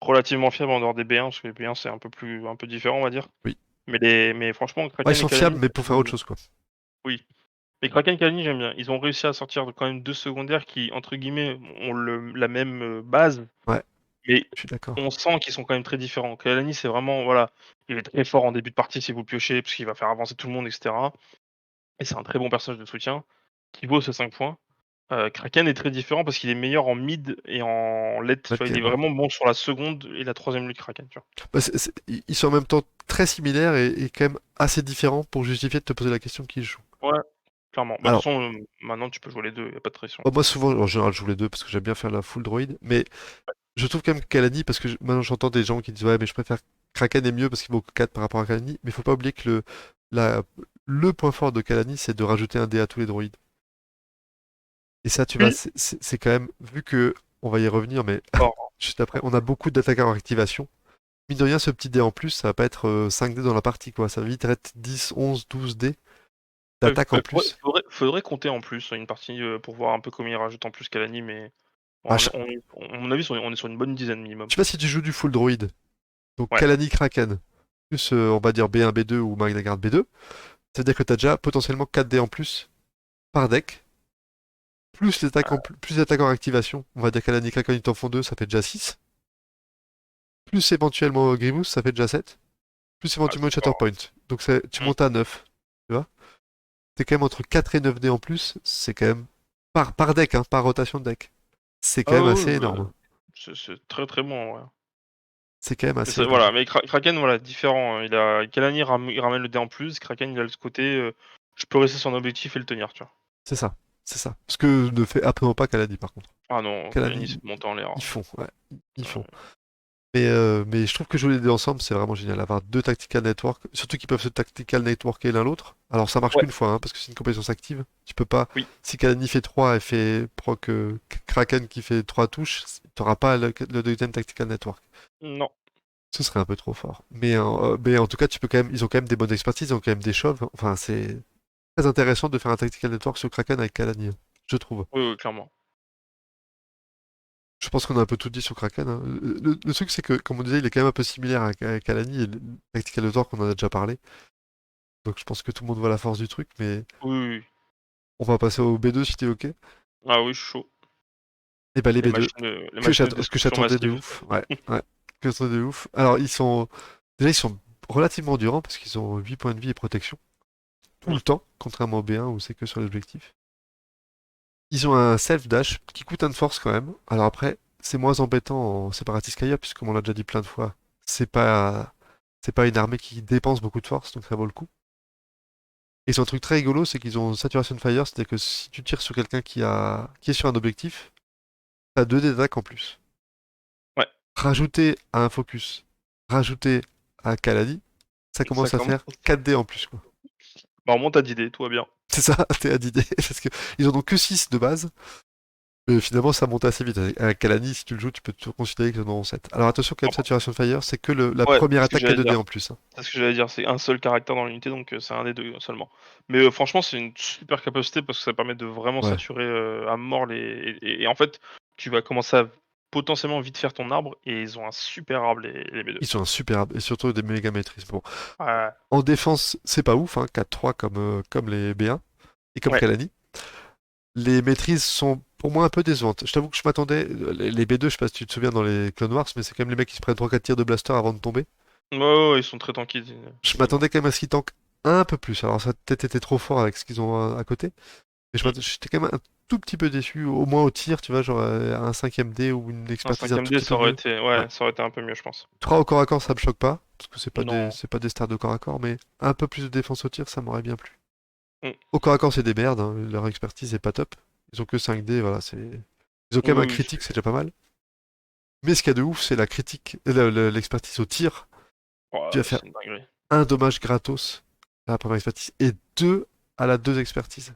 relativement fiables en dehors des B1, parce que les B1 c'est un peu différent, on va dire. Oui. Mais franchement, Ouais, ils Kraken et sont fiables, Kalani, mais pour faire autre chose, quoi. oui. Mais Kraken et Kalani, j'aime bien. Ils ont réussi à sortir quand même deux secondaires qui, entre guillemets, ont la même base, Ouais, mais je suis d'accord. on sent qu'ils sont quand même très différents. Kalani, c'est vraiment, voilà, il est très fort en début de partie si vous le piochez, parce qu'il va faire avancer tout le monde, etc. Et c'est un très bon personnage de soutien qui vaut ses 5 points. Kraken est très différent parce qu'il est meilleur en mid et en late, tu Late vois? Il est game, ouais. vraiment bon sur la seconde et la troisième ligne Kraken, tu vois? Bah, ils sont en même temps très similaires et quand même assez différents pour justifier de te poser la question qui joue. Ouais, clairement. Bah, de toute Alors, façon, maintenant tu peux jouer les 2, y a pas de pression. moi souvent, en général, je joue les deux parce que j'aime bien faire la full droid, mais je trouve quand même que Kalani, parce que maintenant j'entends des gens qui disent ouais, mais je préfère Kraken est mieux parce qu'il vaut que 4 par rapport à Kalani, mais faut pas oublier que la, le point fort de Kalani, c'est de rajouter un dé à tous les droïdes. Et ça, tu vois, Oui. c'est quand même, vu que, on va y revenir, mais Alors, juste après, on a beaucoup d'attaquants en activation. Mine de rien, ce petit dé en plus, ça va pas être 5 dés dans la partie, quoi. Ça va vite être 10, 11, 12 dés d'attaque en plus. faudrait compter en plus une partie, pour voir un peu combien il rajoute en plus Kalani, mais À on cha- à mon avis, on est sur une bonne dizaine minimum. Je sais pas si tu joues du full droid, donc Ouais. Kalani Kraken, plus on va dire B1, B2 ou Magna Guard B2, ça veut dire que tu as déjà potentiellement 4 dés en plus par deck, plus d'attaques en activation. On va dire Kalani Kraken, ils t'en font 2, ça fait déjà 6. Plus éventuellement Grievous, ça fait déjà 7. Plus Ah, éventuellement c'est fort. Shatterpoint. Donc tu Mmh. montes à 9. Tu vois? T'es quand même entre 4 et 9 dés en plus. C'est quand même par deck, hein, par rotation de deck. C'est Ah quand même oui, assez oui, bah, énorme. c'est très, très bon, ouais. C'est quand même Mais assez c'est énorme. voilà, mais Kraken, voilà, différent, hein. Kalani il ramène le dé en plus, Kraken, il a ce côté, je peux rester sur un objectif et le tenir, tu vois? C'est ça. C'est ça. Ce que ne fait absolument pas Kalani par contre. Ah non, Kalani, Kalani, c'est de monter en l'air, ils hein. font. Ouais, ils font. Ouais. Mais je trouve que jouer les deux ensemble, c'est vraiment génial. Avoir deux tactical network, surtout qu'ils peuvent se tactical networker l'un l'autre. Alors ça marche Ouais, qu'une fois, hein, parce que c'est une compétence active. Tu peux pas. oui, Si Kalani fait 3 et fait proc Kraken qui fait 3 touches, t'auras pas le deuxième tactical network. non. Ce serait un peu trop fort. Mais en tout cas, tu peux quand même. Ils ont quand même des bonnes expertises, ils ont quand même des chauves. Enfin, c'est très intéressant de faire un tactical network sur Kraken avec Kalani, hein, je trouve. Oui, oui, clairement. Je pense qu'on a un peu tout dit sur Kraken, hein. Le truc, c'est que, comme on disait, il est quand même un peu similaire à Kalani et le Tactical Network, on en a déjà parlé. Donc je pense que tout le monde voit la force du truc, mais Oui, oui, oui. on va passer au B2 si t'es OK. Ah oui, je suis chaud. Et bah les B2, Les machines de que destruction j'attendais de massive. ouf. Ouais, ouais, que j'attendais de ouf. Alors déjà, ils sont relativement endurants parce qu'ils ont 8 points de vie et protection. Tout le Oui, temps, contrairement au B1 où c'est que sur l'objectif. Ils ont un self-dash qui coûte un de force quand même. Alors après, c'est moins embêtant en Separatist Kaya, puisque comme on l'a déjà dit plein de fois, c'est pas, c'est pas une armée qui dépense beaucoup de force, donc ça vaut le coup. Et ils ont un truc très rigolo, c'est qu'ils ont Saturation Fire, c'est-à-dire que si tu tires sur quelqu'un qui est sur un objectif, t'as 2 dés d'attaque en plus. ouais, Rajouter à un focus, rajouter à Kaladi, ça ça commence à commence. faire 4 dés en plus, quoi. Bah, on monte à 10 dés, tout va bien. C'est ça, t'es à 10 dés, parce que ils en ont que 6 de base. Mais finalement, ça monte assez vite. Avec Kalani, si tu le joues, tu peux te considérer qu'ils en auront 7. Alors attention, quand même, En Saturation Fire, c'est que la Ouais, première c'est ce que attaque qui a j'allais 2 dés dire. en plus, hein. C'est ce que j'allais dire, c'est un seul caractère dans l'unité, donc c'est un des 2 seulement. Mais franchement, c'est une super capacité parce que ça permet de vraiment Ouais. saturer, à mort et en fait, tu vas commencer à potentiellement vite faire ton arbre et ils ont un super arbre les B2. Ils sont un super, et surtout des méga maîtrises. Bon, Ouais, en défense, c'est pas ouf, hein, 4-3 comme les B1 et comme ouais, Kalani. Les maîtrises sont pour moi un peu décevantes. Je t'avoue que je m'attendais, les B2, je sais pas si tu te souviens dans les Clone Wars, mais c'est quand même les mecs qui se prennent 3-4 tirs de blaster avant de tomber. ouais, ouais, ils sont très tanky, Je les B2. m'attendais quand même à ce qu'ils tankent un peu plus. Alors ça a peut-être été trop fort avec ce qu'ils ont à côté. Mais Mmh. j'étais quand même un tout petit peu déçu, au moins au tir, tu vois, genre un cinquième dé ou une Un expertise un 5ème tout dé, petit peu ça aurait mieux. été Ouais. ouais, ça aurait été un peu mieux, je pense. 3 au corps à corps, ça me choque pas. parce que Non. c'est pas des stars de corps à corps, mais un peu plus de défense au tir, ça m'aurait bien plu. Mm. Au corps à corps, c'est des merdes, hein, leur expertise est pas top. Ils ont que 5D, voilà, c'est. Ils ont quand Oui, même un oui, critique, c'est déjà pas mal. Mais ce qu'il y a de ouf, c'est la critique, l'expertise au tir. Tu vas faire c'est une dinguerie. un dommage gratos à la première expertise et deux à la deux expertise.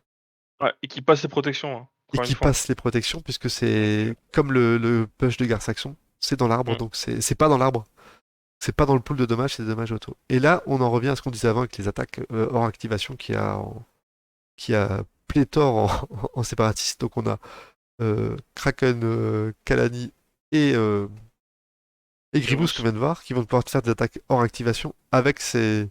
Ouais, et qui passe les protections, hein, Et encore une qui fois. passe les protections, puisque Donc, c'est comme le push de garde saxon, c'est dans l'arbre, mm. donc c'est pas dans l'arbre. C'est pas dans le pool de dommages, c'est des dommages auto. Et là, on en revient à ce qu'on disait avant avec les attaques hors activation qui a pléthore en séparatiste. Donc on a Kraken, Kalani et Grievous qu'on Grievous. vient de voir, qui vont pouvoir faire des attaques hors activation avec ces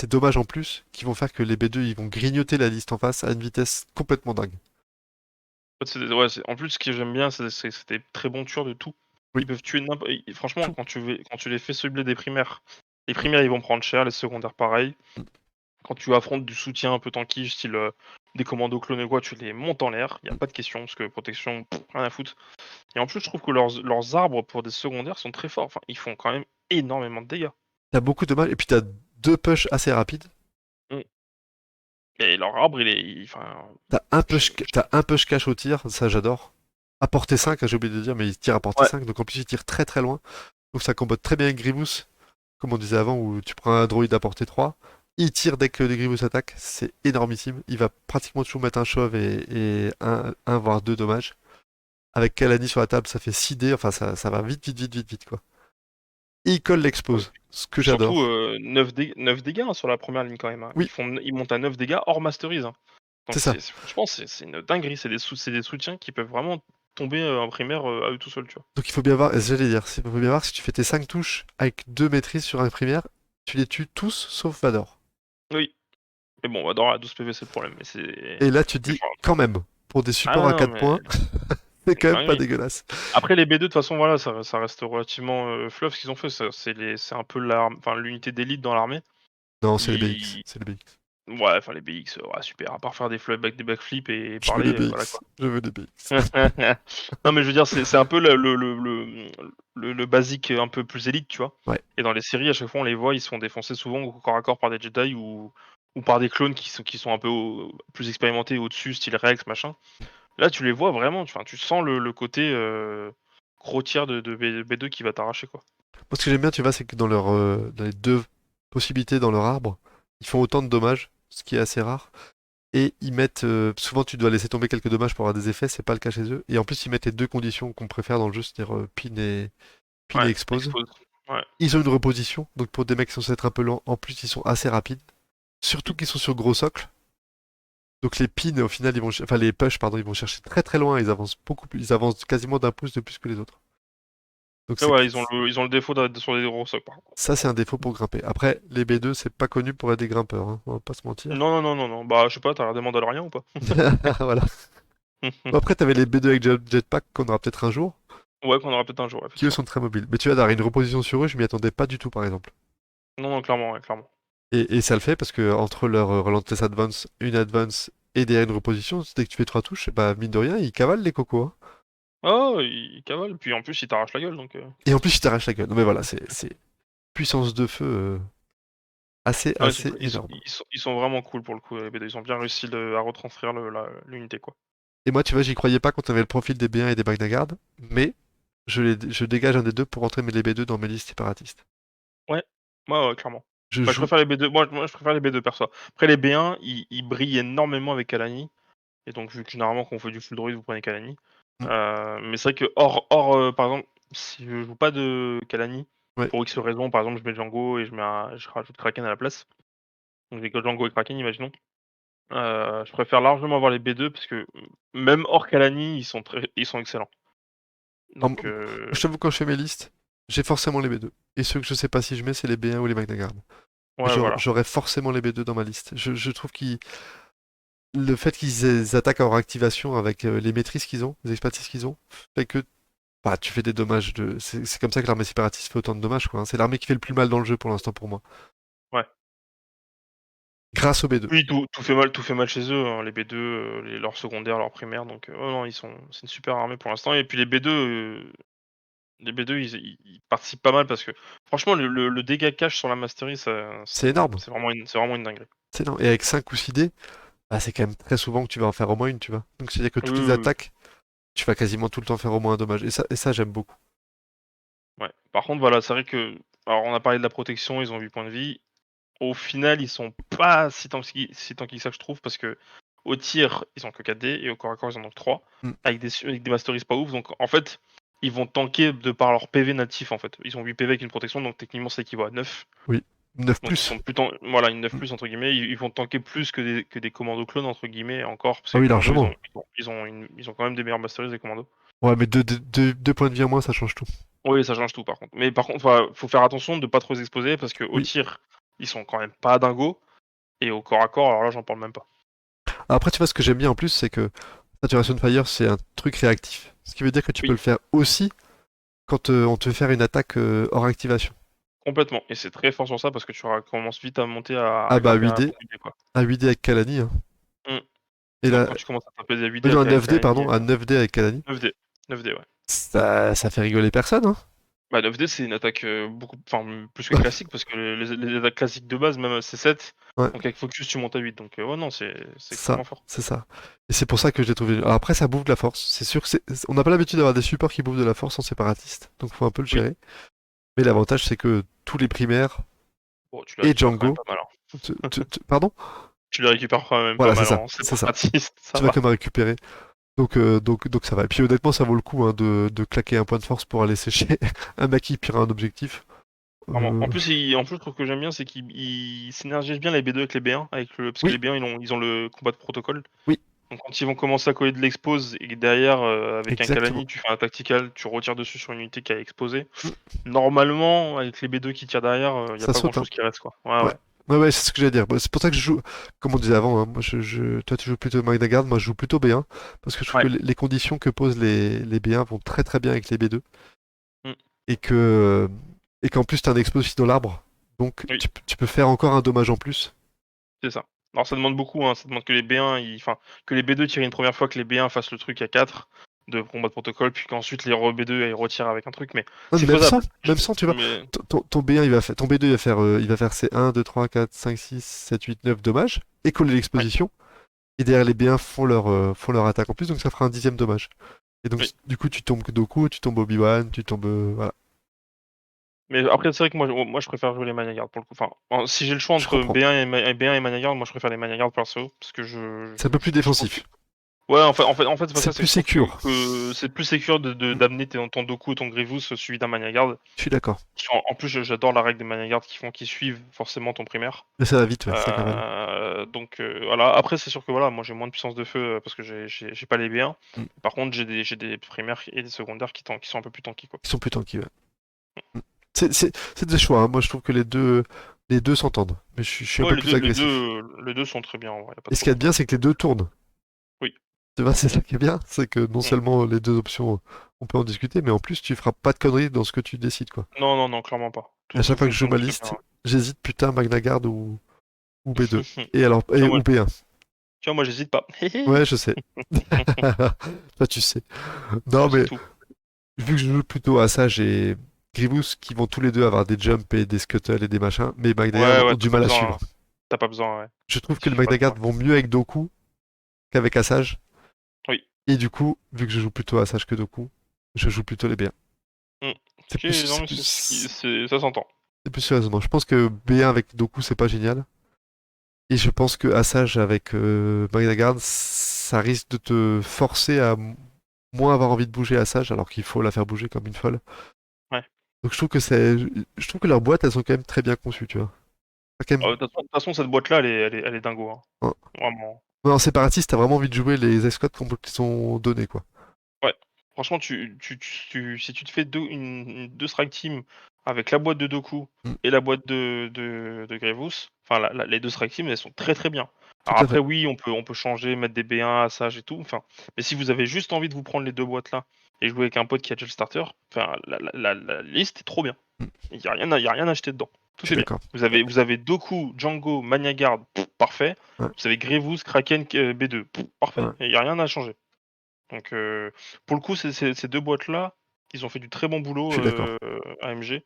dommages en plus qui vont faire que les B2 ils vont grignoter la liste en face à une vitesse complètement dingue. En fait, ouais, en plus, ce que j'aime bien, c'est des très bons tueurs de tout. Oui, Ils peuvent tuer n'importe. Franchement, tout. quand tu les fais cibler des primaires, les primaires ils vont prendre cher, les secondaires pareil. Quand tu affrontes du soutien un peu tanky, style des commandos clones ou quoi, tu les montes en l'air, y a pas de question, parce que protection, rien à foutre. Et en plus, je trouve que leurs arbres pour des secondaires sont très forts. Enfin, ils font quand même énormément de dégâts. T'as beaucoup de dommages et puis t'as deux push assez rapides. Mm. Et leur arbre, enfin, T'as un push cash au tir, ça j'adore. À portée 5, hein, j'ai oublié de dire, mais il tire à portée ouais, 5, donc en plus il tire très très loin. Donc ça combote très bien avec Grievous, comme on disait avant, où tu prends un droïde à portée 3. Il tire dès que les Grievous attaquent, c'est énormissime. Il va pratiquement toujours mettre un shove et un voire deux dommages. Avec Kalani sur la table, ça fait 6D, enfin ça va vite, vite, vite, vite, vite quoi. Et il colle ouais. l'expose, ce que Puis surtout, j'adore. 9 dégâts hein, sur la première ligne quand même, hein. Oui, Ils montent à 9 dégâts hors masterise, hein. c'est Donc ça. franchement, c'est une dinguerie. C'est des soutiens qui peuvent vraiment tomber en primaire à eux tout seuls, tu vois. Donc il faut bien voir, et j'allais dire, il faut bien voir si tu fais tes 5 touches avec 2 maîtrises sur un primaire, tu les tues tous sauf Vador. Oui. Mais bon, Vador à 12 PV, c'est le problème. Mais c'est. Et là tu te Mais dis, quand même, pour des ah supports à non, 4 mais points, c'est c'est quand une même pas dinguerie. dégueulasse. Après, les B2, de toute façon, voilà, ça reste relativement fluff ce qu'ils ont fait. C'est un peu enfin, l'unité d'élite dans l'armée. Non, c'est les BX, Ils... c'est les BX. Ouais, enfin, les BX, ouais, super. À part faire des backflips et Je veux les parler, voilà BX, quoi. je veux les BX. Non, mais je veux dire, c'est un peu le basique un peu plus élite, tu vois. Ouais. Et dans les séries, à chaque fois, on les voit, ils se font défoncer souvent au corps à corps par des Jedi ou par des clones qui sont un peu plus expérimentés au-dessus, style Rex, machin. Là, tu les vois vraiment, enfin, tu sens le côté gros tir de B2 qui va t'arracher, quoi. Moi, ce que j'aime bien, tu vois, c'est que dans les deux possibilités dans leur arbre, ils font autant de dommages, ce qui est assez rare. Et ils mettent. Souvent, tu dois laisser tomber quelques dommages pour avoir des effets, c'est pas le cas chez eux. Et en plus, ils mettent les deux conditions qu'on préfère dans le jeu, c'est-à-dire pin et Ouais, expose. expose. Ouais. Ils ont une reposition, donc pour des mecs qui sont censés être un peu lents, en plus, ils sont assez rapides. Surtout qu'ils sont sur gros socle. Donc les pins, au final, enfin les push, pardon, ils vont chercher très très loin. Ils avancent beaucoup plus. Ils avancent quasiment d'un pouce de plus que les autres. Donc Et ouais, ils ont le défaut d'être sur des gros socs, par contre. ça, c'est un défaut pour grimper. Après, les B2, c'est pas connu pour être des grimpeurs, hein, on va pas se mentir. Non, non, non, non, non. Bah, je sais pas, t'as regardé Mandalorian ou pas? Voilà. Bon, après, t'avais les B2 avec jetpack qu'on aura peut-être un jour, Ouais, qu'on aura peut-être un jour, qui eux effectivement. sont très mobiles. Mais tu vois, d'avoir une reposition sur eux, je m'y attendais pas du tout, par exemple. Non, non, clairement, ouais, clairement. Et ça le fait parce que entre leur Relentless Advance, une Advance et derrière une reposition, dès que tu fais trois touches, bah mine de rien, ils cavalent les cocos, hein. Oh, il cavale, puis en plus, il t'arrache la gueule, donc. Et en plus, ils t'arrachent la gueule. Non mais voilà, c'est puissance de feu assez, Ouais, assez énorme. ils sont vraiment cool pour le coup, les BD. Ils ont bien réussi à retranscrire l'unité, quoi. Et moi, tu vois, j'y croyais pas quand on avait le profil des B1 et des Bagnaguard, mais je dégage un des deux pour rentrer les B2 dans mes listes séparatistes. Ouais, ouais, ouais, clairement. Je Bah, je joue. préfère les B2. Moi, je préfère les B2 perso. Après, les B1, ils brillent énormément avec Kalani. Et donc, vu que généralement, quand on fait du full droid, vous prenez Kalani. Mm, Mais c'est vrai que, par exemple, si je joue pas de Kalani, ouais. pour X raison, par exemple, je mets Django et je rajoute Kraken à la place. Donc, j'ai que Django et Kraken, imaginons. Je préfère largement avoir les B2 parce que même hors Kalani, ils sont excellents. Alors, moi, Donc, je t'avoue, quand je fais mes listes, j'ai forcément les B2. Et ceux que je sais pas si je mets, c'est les B1 ou les Bagnaguard. Mais ouais, voilà. j'aurais forcément les B2 dans ma liste. Je trouve qu'ils le fait qu'ils attaquent en réactivation avec les maîtrises qu'ils ont, les expertises qu'ils ont, fait que bah, tu fais des dommages de. C'est comme ça que l'armée séparatiste fait autant de dommages, quoi, hein. C'est l'armée qui fait le plus mal dans le jeu pour l'instant pour moi. Ouais. Grâce aux B2. Oui, tout fait mal chez eux, hein, les B2, leurs secondaires, leurs primaires. Donc, oh non, c'est une super armée pour l'instant. Et puis les B2, Les B2, ils participent pas mal parce que franchement, le dégât cash sur la mastery, C'est énorme. c'est vraiment une dinguerie. C'est énorme. Et avec 5 ou 6 dés, bah, c'est quand même très souvent que tu vas en faire au moins une, tu vois. Donc c'est-à-dire que Oui, toutes les oui, oui. attaques, tu vas quasiment tout le temps faire au moins un dommage. Et ça j'aime beaucoup. Ouais. Par contre, voilà, c'est vrai que alors on a parlé de la protection, ils ont 8 points de vie. Au final, ils sont pas si tanky que ça, je trouve, parce que au tir, ils ont que 4 dés et au corps à corps, ils en ont que 3, Mm. avec des masteries pas ouf. Donc en fait, ils vont tanker de par leur PV natif en fait. Ils ont 8 PV avec une protection, donc techniquement ça équivaut à 9. Oui. 9 Donc ils plus. sont plus voilà, une 9 Mm. plus entre guillemets, ils vont tanker plus que des commandos clones entre guillemets encore, parce que Ah les oui, commandos largement. ils ont quand même des meilleures masteries des commandos. Ouais, mais 2 points de vie en moins, ça change tout. Oui, ça change tout par contre. Mais par contre, voilà, faut faire attention de pas trop exposer parce que au Oui. tir, ils sont quand même pas dingos et au corps à corps, alors là j'en parle même pas. Après, tu vois, ce que j'aime bien en plus, c'est que Saturation Fire, c'est un truc réactif. Ce qui veut dire que tu peux Oui, le faire aussi quand on te fait faire une attaque hors activation. complètement. Et c'est très fort sur ça parce que commences vite à monter Ah à bah gratter 8D, beaucoup de dés, quoi. à 8D avec Kalani, hein. Mm. Et Donc là, quand tu commences à taper des 8D non, à avec 9D, Kalani, pardon, à 9D avec Kalani, 9D. 9D, ouais. ça fait rigoler personne, hein. Bah 9D c'est une attaque beaucoup, enfin plus que classique parce que les attaques classiques de base, même C7, Ouais, donc avec Focus tu montes à 8. Donc ouais, non, c'est c'est ça, extrêmement fort. c'est ça. Et c'est pour ça que je l'ai trouvé. Alors après, ça bouffe de la force. C'est sûr que on n'a pas l'habitude d'avoir des supports qui bouffent de la force en séparatiste, donc faut un peu le Oui. gérer. Mais l'avantage, c'est que tous les primaires Bon, tu les et récupères quand même Django, pas mal, hein. pardon? Tu les récupères quand même pas Voilà, c'est mal ça, en c'est ça. séparatiste, ça Tu vas va. quand même récupérer. Donc ça va. Et puis honnêtement, ça vaut le coup hein, de claquer un point de force pour aller sécher un mec qui pire un objectif. Vraiment. Euh, En plus, le truc que j'aime bien, c'est qu'ils synergisent bien les B2 avec les B1, parce que Oui, les B1 ils ont le combat de protocole. oui, Donc quand ils vont commencer à coller de l'expose et que derrière, avec un exactement. Kalani, tu fais un tactical, tu retires dessus sur une unité qui a exposé. Mm. Normalement, avec les B2 qui tirent derrière, y a Ça pas grand saute, hein. chose qui reste, quoi. Ouais, Ouais. ouais. Ouais, ouais, c'est ce que j'allais dire. Bah, c'est pour ça que je joue, comme on disait avant, hein, moi toi tu joues plutôt Magna Guard, moi je joue plutôt B1, parce que je trouve que Ouais. les conditions que posent les B1 vont très très bien avec les B2, Mmh. et que et qu'en plus t'as un explosif dans l'arbre, donc Oui, tu peux faire encore un dommage en plus. c'est ça. Alors ça demande beaucoup, hein, ça demande que les B1 que les B2 tirent une première fois, que les B1 fassent le truc à 4 de combat de protocole, puis qu'ensuite les B2 ils retirent avec un truc, mais Non, mais c'est faisable. même sans, tu vois, Mais ton B1 ton B2 il va faire ses 1, 2, 3, 4, 5, 6, 7, 8, 9 dommages, et coller ouais, l'exposition, et derrière les B1 font leur attaque en plus, donc ça fera un 10e dommage. Et donc oui. du coup tu tombes Doku, tu tombes Obi-Wan, tu tombes... voilà, Mais après, c'est vrai que moi je préfère jouer les Maniagards pour le coup. Enfin, si j'ai le choix je entre comprends. B1 et Maniagards, moi je préfère les Maniagards perso, parce que C'est un peu plus je trouve que défensif. ouais, en fait, c'est pas C'est ça, c'est plus que je trouve sécure. que c'est plus sécure Mm, d'amener ton Doku ou ton Grievous suivi d'un Maniagard. je suis d'accord. En plus, j'adore la règle des Maniagards qui suivent forcément ton primaire. Mais ça va vite, ouais, c'est ça qui est mal. Donc voilà. Après, c'est sûr que voilà, moi j'ai moins de puissance de feu parce que j'ai pas les B1. Mm. Par contre, j'ai des primaires et des secondaires qui sont un peu plus tanky, quoi. Ils sont plus tranquilles, ouais. Mm. C'est des choix, hein. Moi je trouve que les deux s'entendent. Mais je suis un Ouais, peu les plus deux, les agressif. deux, les deux sont très bien, ouais, y a pas de Et ce qu'il y a problème. de bien, c'est que les deux tournent. Oui. Tu vois, c'est ça qui est bien, c'est que non Mm. seulement les deux options, on peut en discuter, mais en plus tu feras pas de conneries dans ce que tu décides, quoi. Non, non, non, clairement pas. Et à Tout chaque fois que je joue fonctionne ma très liste, bien. j'hésite putain Magna Guard ou B2. Et alors, Tu vois, ou B1. moi, j'hésite pas. Ouais, je sais. Toi, tu sais. Non, Je sais mais tout. vu que je joue plutôt à ça, j'ai Grievous qui vont tous les deux avoir des jumps et des scuttles et des machins, mais Magna Ouais, Guard ouais, ont du mal à suivre. t'as pas besoin, ouais. Je trouve Il que les suffit pas Magna de Guard ça. vont mieux avec Doku qu'avec Asajj. Oui. Et du coup, vu que je joue plutôt Asajj que Doku, je joue plutôt les B1. Mm. C'est plus, Non, mais ça s'entend. c'est plus sérieusement. Je pense que B1 avec Doku, c'est pas génial. Et je pense que Asajj avec Magna Guard, ça risque de te forcer à moins avoir envie de bouger Asajj, alors qu'il faut la faire bouger comme une folle. Ouais. Donc je trouve que leurs boîtes, elles sont quand même très bien conçues, tu vois. Pas quand même... De toute façon, cette boîte-là, elle est dingo, hein. hein. Vraiment. Ouais, en séparatiste, t'as vraiment envie de jouer les escouades qui sont donnés, quoi. Ouais. Franchement, si tu te fais deux strike team avec la boîte de Doku Mm, et la boîte de Grievous, enfin les deux strike team, elles sont très très bien. tout Alors à fait. après, oui, on peut changer, mettre des B1 à Sage et tout. Enfin, mais si vous avez juste envie de vous prendre les deux boîtes là et jouer avec un pote qui a déjà le starter, enfin, la liste est trop bien. Mm, Il y a rien à acheter dedans. je Tout suis est bien. d'accord. Vous avez Doku, Django, Maniagard, parfait. Ouais, Vous avez Grievous, Kraken, B2, parfait. ouais. Il y a rien à changer. Donc pour le coup, ces deux boîtes-là, Ils ont fait du très bon boulot, Je suis d'accord. AMG.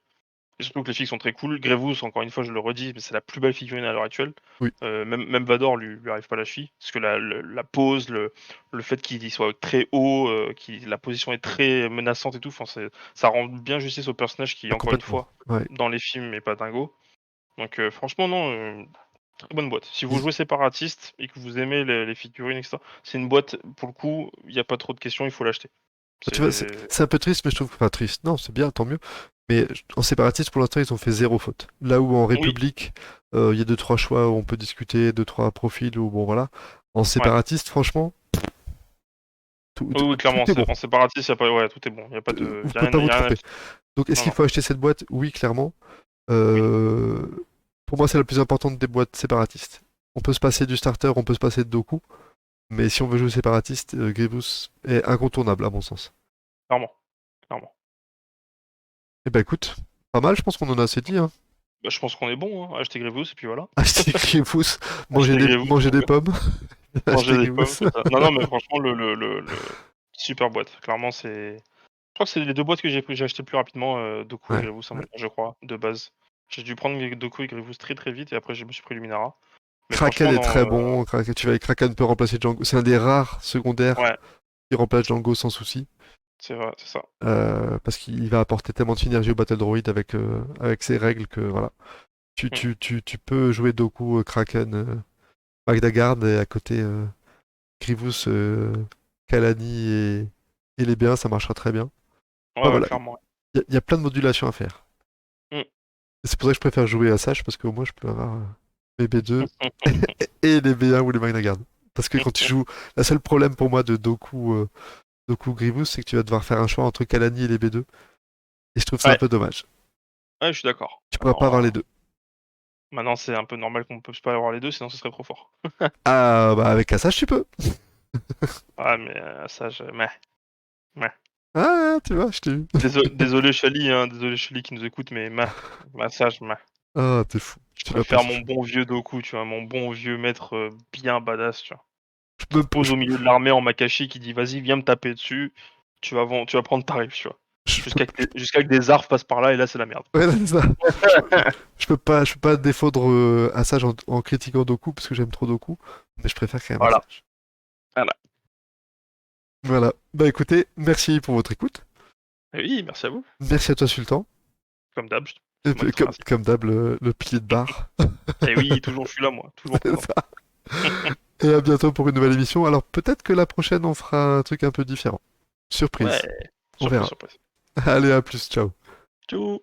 Et surtout que les figues sont très cool. Grevous, encore une fois, je le redis, mais c'est la plus belle figurine à l'heure actuelle. Oui. Même Vador lui arrive pas la cheville, parce que la pose, le fait qu'il soit très haut, la position est très menaçante et tout, enfin, ça rend bien justice au personnage qui, Ah, encore une complètement. fois, Ouais. dans les films, est pas dingo. Donc franchement, non, très bonne boîte. Si vous Ils- jouez séparatiste et que vous aimez les figurines, etc., c'est une boîte, pour le coup, il n'y a pas trop de questions, il faut l'acheter. Tu vois, C'est... c'est un peu triste, mais je trouve. Enfin, triste. Non, c'est bien, tant mieux. Mais en séparatiste, pour l'instant, ils ont fait zéro faute. Là où en Oui, République, il y a deux, trois choix où on peut discuter, deux, trois profils, ou bon, voilà. En ouais. séparatiste, franchement, Oui, oui, clairement, tout est bon. en séparatiste, y a pas... ouais, tout est bon. Il n'y a pas de... Vous pouvez pas vous y a rien à tromper. dire. Donc, est-ce Non, qu'il non. faut acheter cette boîte? Oui, clairement. Oui. Euh, Pour moi, c'est la plus importante des boîtes séparatistes. On peut se passer du starter, on peut se passer de Doku, mais si on veut jouer séparatiste, Grievous est incontournable, à mon sens. Clairement. Clairement. Eh ben écoute, pas mal, je pense qu'on en a assez dit, hein. Bah, je pense qu'on est bon, hein. Acheter Grevous, et puis voilà. Acheter Grievous, Acheter Grevous, manger mon des gars. pommes, Manger acheter des pommes, Grievous. c'est ça. Non, non, mais franchement, super boîte. Clairement, c'est... Je crois que c'est les deux boîtes que j'ai acheté plus rapidement, Doku et Ouais, Grevous, à ouais. je crois, de base. J'ai dû prendre Doku et Grevous très très vite, et après, je me suis pris Luminara. Mais Kraken franchement, est non... très bon, Kraken peut remplacer Django. C'est un des rares secondaires ouais, qui remplace Django sans souci. c'est vrai, c'est ça. Parce qu'il va apporter tellement de synergie au Battle Droid avec ses règles que voilà. Mm. Tu peux jouer Doku, Kraken, Magdagard et à côté Grievous, Kalani et les B1, ça marchera très bien. Enfin, Ouais, ouais, voilà, clairement. il y a plein de modulations à faire. Ouais. Et c'est pour ça que je préfère jouer à Sage parce qu'au moins je peux avoir mes B2 et les B1 ou les Magdagard. Parce que quand tu joues, la seule problème pour moi de Doku Grievous, c'est que tu vas devoir faire un choix entre Kalani et les B2. Et je trouve ça un Ouais, peu dommage. ouais, je suis d'accord. Tu pourras pas avoir les Alors, deux. maintenant, c'est un peu normal qu'on ne puisse pas avoir les deux, sinon ce serait trop fort. Ah bah avec Assage tu peux. Ouais, mais ça, meh. Ah tu vois, je t'ai eu. Désolé Chali, hein, désolé Chali qui nous écoute, mais ça, meh. Ah t'es fou. Je Tu l'as pas préfère ce mon jeu. bon vieux Doku, tu vois, mon bon vieux maître bien badass, tu vois. Je Qui peux, te pose au milieu de l'armée en Makashi, qui dit vas-y, viens me taper dessus, tu vas prendre tarif, tu vois. je peux, Jusqu'à que des arcs passent par là, et là, c'est la merde. ouais, c'est ça. Je peux pas défendre Assage en critiquant Doku parce que j'aime trop Doku, mais je préfère quand même Voilà. Assage. Voilà. Voilà. Bah écoutez, merci pour votre écoute. Et oui, merci à vous. Merci à toi Sultan. Comme d'hab, Et c'est moi puis, qui te remercie. comme d'hab, le pilier de barre. Et oui, toujours je suis là, moi, toujours C'est présent. ça. Et à bientôt pour une nouvelle émission. Alors peut-être que la prochaine on fera un truc un peu différent. Ouais, Surprise. On surprise, verra. surprise. Allez, à plus, ciao. Tchou.